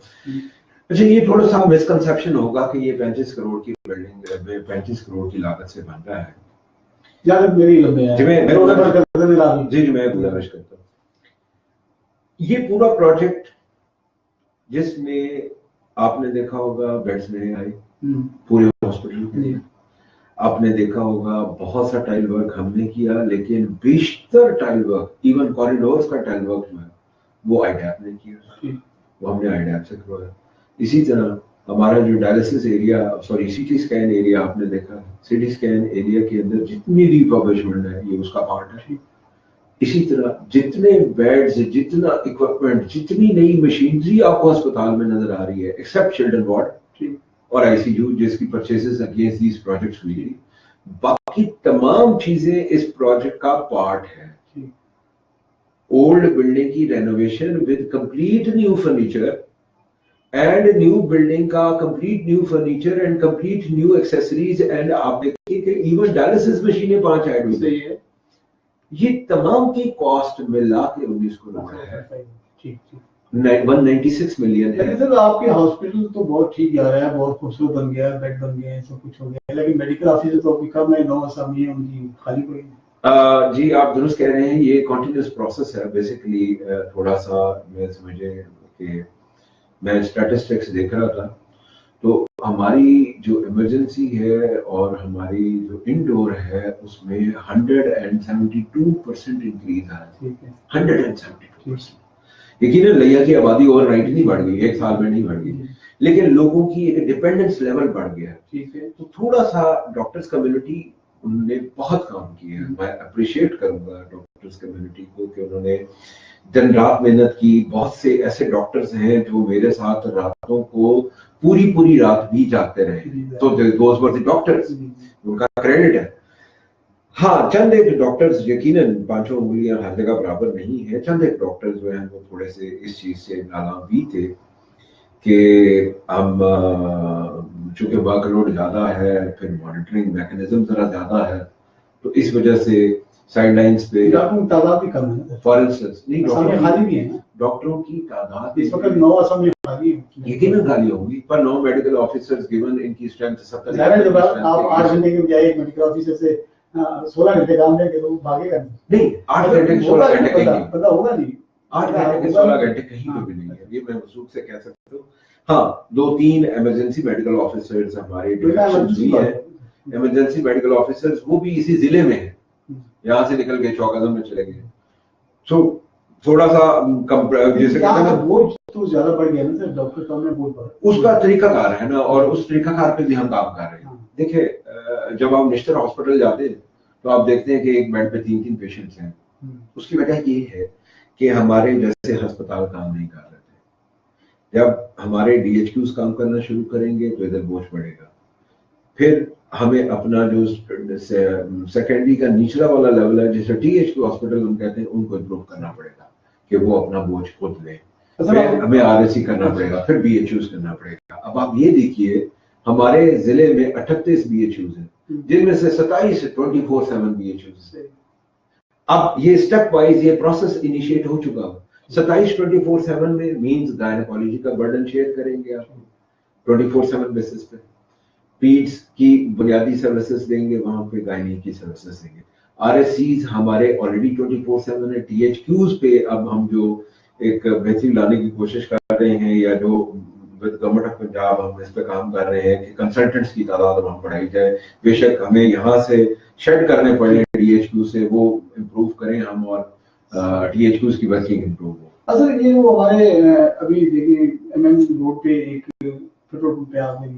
اچھا یہ تھوڑا سا مسکنسیپشن ہوگا کہ یہ 35 کروڑ کی بلڈنگ 35 کروڑ کی لاگت سے بن رہا ہے. میری لمبے ہے. جی میں گزارش کرتا ہوں. یہ پورا پروجیکٹ جس میں آپ نے دیکھا ہوگا بیڈز نہیں آئے پورے ہاسپٹل کے لیے، آپ نے دیکھا ہوگا بہت سا ٹائل ورک ہم نے کیا، لیکن بیشتر ٹائل ورک ایون کوریڈورز کا ٹائل ورک جو ہے وہ IDAP نے کیا، وہ ہم نے IDAP سے کروایا. اسی طرح ہمارا جو dialysis area CT scan area آپ نے دیکھا، CT اسکین ایریا کے اندر جتنی ریفربشمنٹ ہے یہ اس کا پارٹ ہے. اسی طرح جتنے بیڈز، جتنا اکوپمنٹ، جتنی نئی مشینری آپ کو ہسپتال میں نظر آ رہی ہے ایکسیپٹ چلڈرن وارڈ اور ICU جس کی پرچیزز اگینسٹ دیز پروجیکٹس ہوئی، باقی تمام چیزیں اس پروجیکٹ کا پارٹ ہے. اولڈ بلڈنگ کی renovation with complete new furniture and new building کا complete new furniture and complete new accessories. And آپ دیکھیے کہ ایون ڈائلسس مشینیں 5 ایڈ ہوئی ہیں. یہ تمام کی کاسٹ ملا کے 19 کروڑ ہے. 196 ملین ہے. لیکن سر آپ کے ہاسپٹل تو بہت ٹھیک جا رہا ہے، بہت خوبصورت بن گیا ہے، بیڈ بن گئے ہیں، سب کچھ ہو گیا ہے، لیکن میڈیکل آفیسر تو ابھی کم ہے، 9 اسامی ہیں ان کی خالی پڑی ہیں. جی آپ درست کہہ رہے ہیں. یہ کنٹینیوس پروسیس ہے. بیسیکلی تھوڑا سا میں سمجھے کہ میں اسٹیٹسٹکس دیکھ رہا تھا تو ہماری جو ایمرجنسی ہے اور ہماری جو انڈور ہے اس میں 172% انکریز ہے. 172%. یقیناً لیا کی آبادی اوور نائٹ نہیں بڑھ گئی، 1 سال میں نہیں بڑھ گئی، لیکن لوگوں کی ایک ڈیپینڈنس لیول بڑھ گیا ہے. ٹھیک ہے، تو تھوڑا سا ڈاکٹرز کمیونٹی انہوں نے بہت کام کیا ہے. میں اپریشیٹ کروں گا ڈاکٹرز کمیونٹی کو کہ انہوں نے دن رات محنت کی. بہت سے ایسے ڈاکٹرز ہیں جو میرے ساتھ راتوں کو پوری رات بھی جاگتے رہے، تو دوز ور دی ڈاکٹرز، ان کا کریڈٹ ہے. ہاں چند ایک ڈاکٹرز یقیناً 5 انگلیاں ہر جگہ برابر نہیں ہے. چند ایک ڈاکٹرز جو ہیں وہ تھوڑے سے اس چیز سے نالاں بھی تھے کہ ہم چونکہ ورک لوڈ زیادہ ہے، پھر مانیٹرنگ میکنزم ذرا زیادہ ہے، تو اس وجہ سے سائڈ لائنز پہ تعداد بھی کم ہے. فار انسٹنس نہیں خالی بھی ہے، ڈاکٹروں کی تعداد اس وقت 9 اسامی خالی ہیں. یقیناً خالی ہوگی، پر 9 میڈیکل آفیسرز گیون ان کی اسٹرینتھ 70 ظاہر ہے. جب آپ 8 گھنٹے کے بجائے ایک میڈیکل آفیسر سے 16 گھنٹے کام دیں گے تو بھاگے گا نہیں. 8 گھنٹے 16 گھنٹے کہیں پتا ہوگا نہیں، 8 گھنٹے کے 16 گھنٹے کہیں پہ بھی نہیں ہے. یہ میں وثوق سے کہہ سکتا ہوں. ہاں 2-3 ایمرجنسی میڈیکل آفیسرز ہمارے ڈائریکشنز بھی ہیں. ایمرجنسی میڈیکل آفیسرز وہ بھی اسی ضلع میں ہیں، یہاں سے نکل کے چوک اعظم میں چلے گئے. تو تھوڑا سا جیسے کہتے ہیں بوجھ تو زیادہ بڑھ گیا نا سر، ڈاکٹر صاحب نے بوجھ پڑا. اس کا طریقہ کار ہے نا، اور اس طریقہ کار پہ بھی ہم کام کر رہے ہیں. دیکھیں جب آپ نشتر ہاسپٹل جاتے ہیں تو آپ دیکھتے ہیں کہ ایک بیڈ پہ 3 پیشنٹس ہیں. اس کی وجہ یہ ہے کہ ہمارے جیسے ہسپتال کام نہیں کر رہے تھے. جب ہمارے DHQs کام کرنا شروع کریں گے تو ادھر بوجھ پڑے گا. پھر ہمیں اپنا جو سیکنڈری کا نچلا والا لیول ہے جسے ٹی ایچ کیو ہاسپٹل ہم کہتے ہیں ان کو امپروو کرنا پڑے گا کہ وہ اپنا بوجھ خود لیں. پھر ہمیں آر ایس سی کرنا پڑے گا, پھر بی ایچ یوز کرنا پڑے گا. اب آپ یہ دیکھیے ہمارے ضلع میں 38 بی ایچ یوز ہیں جن میں سے 27 24/7 بی ایچ یوز. اب یہ اسٹیپ وائز یہ پروسیس انیشیٹ ہو چکا. 27 24/7 میں مینز گائنیکالوجی کا برڈن شیئر کریں گے آپ 24/7 بیسس پہ. پیڈس کی بنیادی سروسز دیں گے, وہاں پہ گائنی کی سروسز دیں گے. آر ایس سیز ہمارے آلریڈی 24/7 ہے. ٹی ایچ کیوز پہ اب ہم جو ایک بہتری لانے کی کوشش کر رہے ہیں یا جو ود گورنمنٹ آف پنجاب ہم اس پہ کام کر رہے ہیں کہ کنسلٹنٹس کی تعداد وہاں بڑھائی جائے. بے شک ہمیں یہاں سے شیڈ کرنے پڑے ڈی ایچ کیو سے, وہ امپروو کریں ہم اور ڈی ایچ کیوز کی ورکنگ امپروو ہو. اصل یہ وہ ہمارے ابھی دیکھیں ایم این روڈ پہ ایک پیٹرول پمپ پہ آ گئی,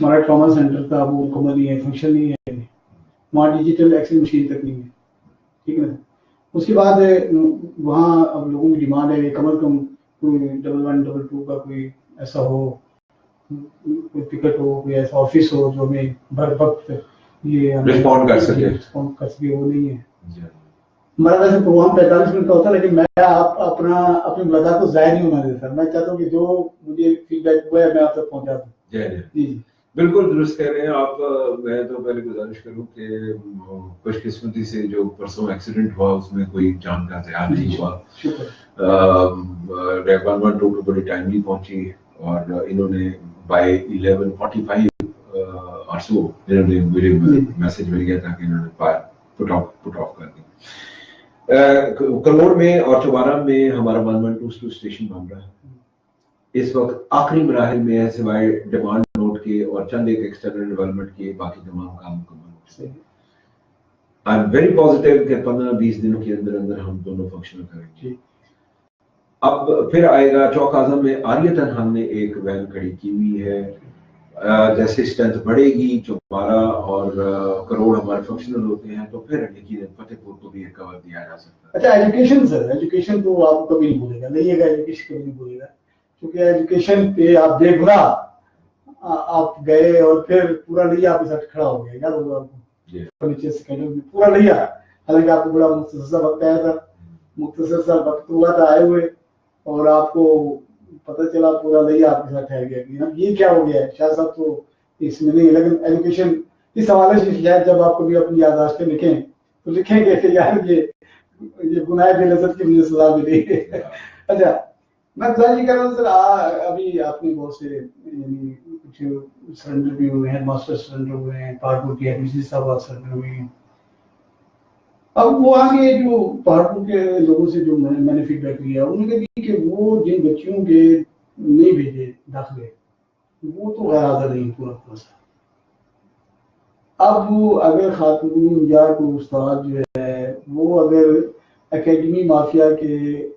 ہمارا ٹراما سینٹر تھا وہ مکمل نہیں ہے, فنکشن نہیں ہے, وہاں ڈیجیٹل ایکس رے مشین تک نہیں ہے. ٹھیک ہے, اس کے بعد وہاں اب لوگوں کی ڈیمانڈ ہے کم از کم کوئی 11 22 کا کوئی ایسا ہو, کوئی ٹکٹ ہو, کوئی ایسا آفس ہو جو ہمیں بھر وقت یہ رسپونڈ کر سکے. وہ نہیں ہے. ہمارا ویسے پروگرام 45 منٹ کا ہوتا ہے, لیکن میں اپنی ملاقات کو ضائع نہیں ہونا دیتا. میں چاہتا ہوں کہ جو مجھے فیڈ بیک ہوا ہے میں آپ تک پہنچا دوں. جی جی بالکل درست کہہ رہے ہیں آپ. میں تو پہلے گزارش کروں کہ خوش قسمتی سے جو پرسوں ایکسیڈنٹ ہوا اس میں کوئی جان کا ضیاع نہیں ہوا. ریب 112 بڑی ٹائملی پہنچی اور انہوں نے بائی 11:45 اور سو انہوں نے مجھے میسج مل گیا تھا کہ انہوں نے پٹ آف کر دی. کلوڑ میں اور چوارا میں ہمارا 112 اسٹیشن بن رہا ہے اس وقت. آخری مراحل میں ہے سوائے ڈیمانڈ نوٹ کے اور چند ایک ایکسٹرنل ڈیولپمنٹ کے, باقی تمام کام مکمل ہو. آئی ایم ویری پازیٹیو کہ 15-20 دنوں کے اندر اندر ہم دونوں فنکشنل کریں گے. اب پھر آئے گا چوک اعظم میں عاریتاً ہم نے ایک وین کھڑی کی ہوئی ہے. جیسے اسٹرینتھ بڑھے گی چوبارہ اور کروڑ ہمارے فنکشنل ہوتے ہیں تو پھر لیکن فتح پور کو بھی کور دیا جا سکتا ہے. اچھا ایجوکیشن سر, ایجوکیشن تو آپ کبھی نہیں بھولے گا, نہیں ہے ایجوکیشن کبھی نہیں بھولے گا, کیونکہ ایجوکیشن پہ آپ بے گناہ آپ گئے اور پھر پورا لیا آپ کے ساتھ کھڑا ہو گیا. یاد ہوگا آپ کو نیچے سے پورا لیا, حالانکہ آپ کو بڑا مختصر سا وقت آیا تھا, مختصر سا وقت ہوا تھا آئے ہوئے, اور آپ کو پتہ چلا پورا لیا آپ کے ساتھ ٹھہر گیا. یہ کیا ہو گیا ہے شاہ صاحب, تو اس میں نہیں. لیکن ایجوکیشن اس حوالے سے شاید جب آپ کبھی اپنی یادداشتیں لکھیں تو لکھیں گے کہ یار یہ گناہ بے لذت کی مجھے سزا ملی. اچھا میں گزارش یہ کر رہا ہوں سر, ابھی آپ نے بہت سے یعنی کچھ سرنڈر بھی ہوئے ہیں, ماسٹر سرنڈر ہوئے ہیں, پہاڑپور کے ایڈمیشن صاحب سرنڈر ہوئے ہیں. اب وہ آگے جو پہاڑپور کے لوگوں سے جو میں نے فیڈ بیک لیا انہوں نے کہا کہ وہ جن بچیوں کے نہیں بھیجے داخلے وہ تو غیر حاضر نہیں پورا سا. اب اگر خاتون یا کوئی استاد جو ہے وہ اگر اکیڈمی مافیا کے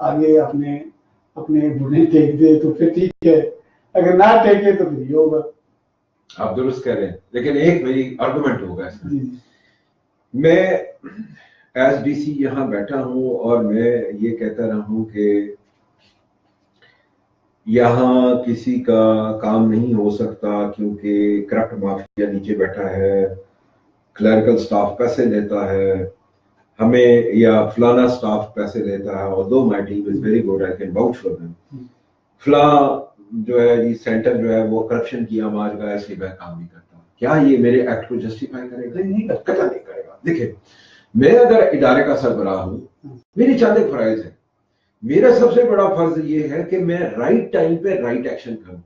آگے اپنے بڑھے ٹیک دے تو پھر ٹھیک ہے, اگر نہ ٹیکے تو پھر یہ ہوگا. آپ درست کہہ رہے ہیں, لیکن ایک میری آرگومنٹ ہوگا اس میں. میں ایس ڈی سی یہاں بیٹھا ہوں اور میں یہ کہتا رہا ہوں کہ یہاں کسی کا کام نہیں ہو سکتا کیونکہ کرپٹ مافیا نیچے بیٹھا ہے, کلریکل سٹاف پیسے لیتا ہے ہمیں, یا فلانا سٹاف پیسے لیتا ہے. اور دو my team is very good, I can vouch for them. فلاں جو ہے یہ سینٹر جو ہے وہ کرپشن کی آماج کا, اس لیے میں کام نہیں کرتا. کیا یہ میرے ایکٹ کو جسٹیفائی کرے گا؟ نہیں کرے گا. دیکھیں میں اگر ادارے کا سربراہ ہوں, میری چند ایک فرائض ہیں. میرا سب سے بڑا فرض یہ ہے کہ میں رائٹ ٹائم پہ رائٹ ایکشن کروں.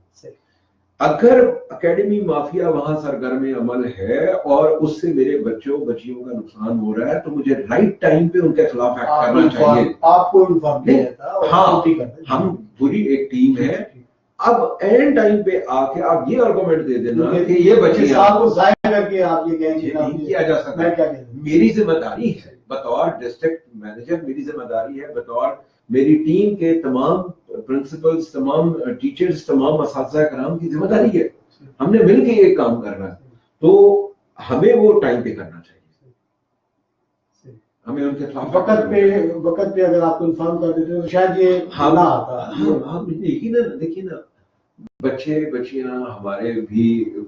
اگر اکیڈمی مافیا وہاں سرگرم عمل ہے اور اس سے میرے بچیوں کا نقصان ہو رہا ہے تو مجھے رائٹ ٹائم پہ ان کے خلاف ایکٹ کرنا چاہیے. آپ کو ہاں, ہم پوری ایک ٹیم ہے. اب اینڈ ٹائم پہ آ کے آپ یہ آرگومنٹ دے دینا کہ یہ بچیاں کو ضائع کر کے آپ یہ کہیں گے نہیں کیا جا سکتا. میری ذمہ داری ہے بطور ڈسٹرکٹ مینیجر, میری ذمہ داری ہے بطور میری ٹیم کے تمام پرنسپلز, تمام ٹیچرز, تمام اساتذہ کرام کی ذمہ داری ہے. ہم نے مل کے یہ کام کرنا ہے تو ہمیں وہ ٹائم پہ کرنا چاہیے. ہمیں ان کے خلاف وقت پہ اگر آپ کو انفارم کر دیتے تو شاید یہ نہ آتا. دیکھیے نا بچے بچیاں ہمارے بھی،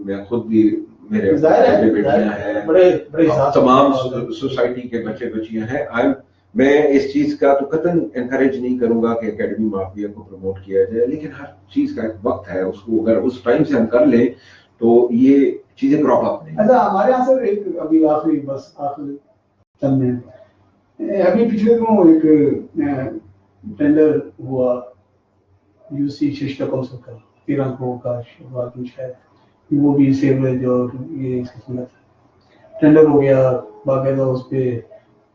میں خود بھی، میرے بیٹیاں ہیں، تمام سوسائٹی کے بچے بچیاں ہیں. میں اس چیز کا تو قطعاً انکریج نہیں کروں گا کہ اکیڈمی مافیا کو پروموٹ کیا جائے، لیکن ہر چیز کا ایک وقت ہے، اس کو اگر اس ٹائم سے ہم کر لیں تو یہ چیزیں کراپ اپ نہیں. اچھا ہمارے یہاں سے ایک ابھی آخری چند میں ابھی پچھلے دنوں ایک ٹینڈر ہوا یو سی ششٹا کونسل کا 13 کروڑ کا شروعات میں، شاید وہ بھی سیوریج اور یہ اس قسم کا ٹینڈر ہو گیا باقاعدہ، اس پہ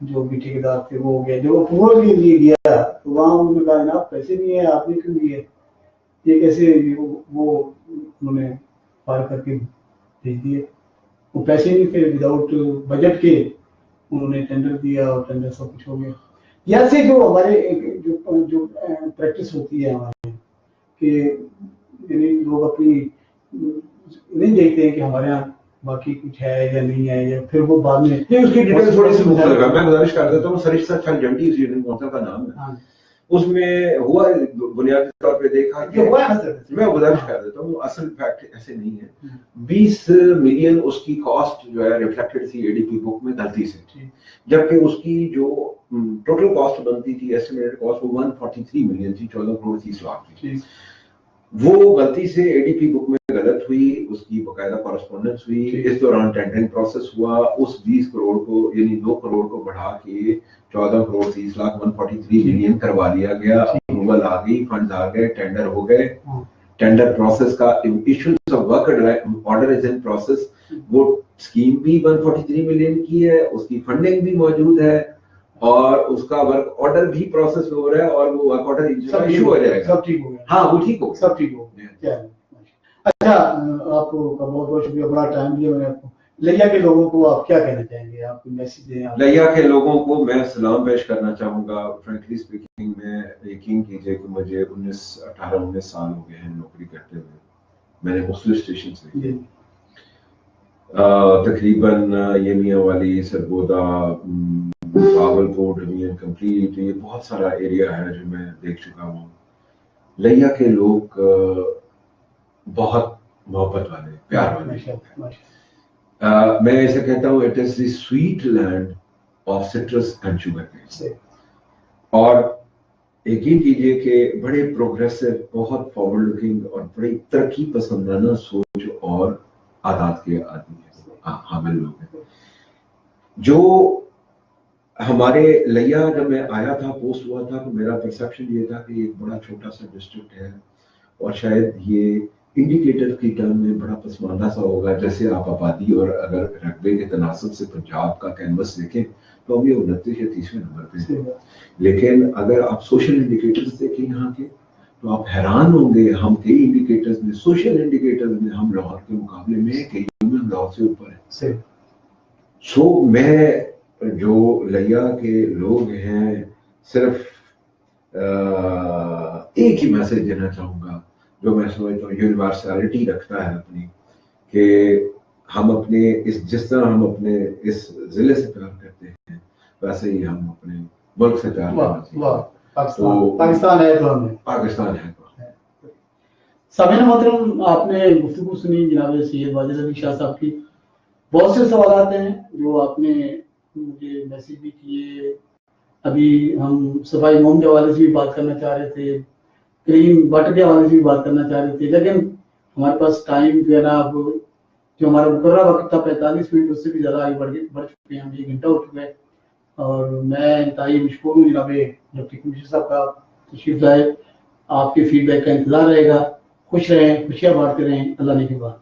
جو بھی ٹھیکیدار تھے وہ ہو گیا، جو اپروول کے لیے گیا تو وہاں انہوں نے کہا جناب پیسے نہیں ہے، آپ نے کیوں دیے، یہ کیسے، وہ انہوں نے پار کر کے بھیج دیے، وہ پیسے نہیں تھے، وداؤٹ بجٹ کے انہوں نے ٹینڈر دیا اور ٹینڈر سب کچھ ہو گیا. یا سے جو ہمارے جو پریکٹس ہوتی ہے ہمارے کہ یعنی لوگ اپنی نہیں دیکھتے ہیں کہ ہمارے یہاں باقی کچھ ہے یا نہیں ہے، یا پھر وہ بعد میں اس کی ڈیٹیل تھوڑی سی مختلف ہے. میں گزارش کر دیتا ہوں، سرشتہ چھل جنٹی کونسل کا نام ہے، اس میں ہوا بنیادی طور پہ دیکھا کہ میں گزارش کر دیتا ہوں، اصل فیکٹ ایسے نہیں ہے. 20 ملین اس کی کاسٹ جو ہے ریفلیکٹڈ تھی اے ڈی پی بک میں غلطی سے، جبکہ اس کی جو ٹوٹل کاسٹ بنتی تھی ایسٹیمیٹڈ کاسٹ وہ 143 ملین تھی، 14 کروڑ 30 لاکھ تھی. وہ غلطی سے اے ڈی پی بک میں غلط ہوئی، اس کی باقاعدہ کورسپونڈنس ہوئی، اس دوران ٹینڈرنگ پروسیس ہوا، اس 20 کروڑ کو یعنی 2 کروڑ کو بڑھا کے 14 کروڑ 30 لاکھ 143 ملین کروا دیا گیا. اپروول آ گئی، فنڈز آ گئے، ٹینڈر ہو گئے. ٹینڈر پروسیس کا issues of work order is in process. وہ اسکیم بھی 143 ملین کی ہے، اس کی فنڈنگ بھی موجود ہے، اور اس کا ورک آرڈر بھی پروسیس ہو رہا ہے، اور وہ ورک آرڈر ایشو ہو جائے گا. سب ٹھیک ہو گیا. ہاں وہ ٹھیک ہو سب ٹھیک ہو گیا. اچھا آپ کو بہت بہت شکریہ، بڑا ٹائم دیا میں نے آپ کو. لیا کے لوگوں کو آپ کیا کہنا چاہیں گے، آپ کو میسج دیں؟ لیا کے لوگوں کو میں سلام پیش کرنا چاہوں گا. فرینکلی اسپیکنگ میں یقین کیجئے کہ مجھے 18-19 سال ہو گئے ہیں نوکری کرتے ہوئے. میں نے مختلف اسٹیشن سے تقریباً یہ میاں والی، سرگودا، باولپور ڈویژن کمپلیٹ، یہ بہت سارا ایریا ہے جو میں دیکھ چکا ہوں. لیا کے لوگ بہت محبت والے، پیار والے. میں ایسے کہتا ہوں it is the sweet land of citrus and sugar cane. اور یقین کیجئے کہ بڑے پروگریسو، بہت فارورڈ لکنگ اور بڑی ترقی پسندانہ سوچ اور عادات کے آدمی ہیں، حامل لوگ ہیں. جو ہمارے لیا جب میں آیا تھا، پوسٹ ہوا تھا، تو میرا پرسیپشن یہ تھا کہ ایک بڑا چھوٹا سا ڈسٹرکٹ ہے، اور شاید یہ انڈیکیٹر کی ٹرم میں بڑا پسماندہ سا ہوگا. جیسے آپ آبادی اور اگر رقبے کے تناسب سے پنجاب کا کینوس دیکھیں تو اب یہ 29 یا 30ویں نمبر پہ ہے. لیکن اگر آپ سوشل انڈیکیٹرز دیکھیں یہاں کے تو آپ حیران ہوں گے. ہم کئی انڈیکیٹرز میں، سوشل انڈیکیٹرز میں ہم لاہور کے مقابلے میں کئی میں ہم لاہور سے اوپر ہیں. سو میں جو لیا کے لوگ ہیں صرف ایک ہی میسج دینا چاہوں گا جو میں سمجھتا ہوں یونیورسلٹی رکھتا ہے اپنی، کہ ہم اپنے جس طرح ہم اپنے اس ضلع سے پیار کرتے ہیں ویسے ہی ہم اپنے ملک سے پیار کرنا چاہیے. پاکستان ہے تو ہمیں پاکستان ہے. سامعین محترم، آپ نے گفتگو سنی جناب سید واجد علی شاہ صاحب کی. بہت سے سوالات ہیں جو آپ نے مجھے میسج بھی کیے. ابھی ہم صفائی مہم کے حوالے سے بھی بات کرنا چاہ رہے تھے، کلین واٹر کے حوالے سے بھی بات کرنا چاہ رہے تھے، لیکن ہمارے پاس ٹائم جو ہے نا، اب جو ہمارا مقررہ وقت تھا 45 منٹ، اس سے بھی زیادہ آگے بڑھ چکے ہیں. ہم 1 گھنٹہ ہو چکا ہے، اور میں انتہائی مشکور ہوں جناب ڈپٹی کمشنر صاحب کا تشریف لائے. آپ کے فیڈ بیک کا انتظار رہے گا. خوش رہیں، خوشیاں بانٹتے رہیں. اللہ نے کے بعد.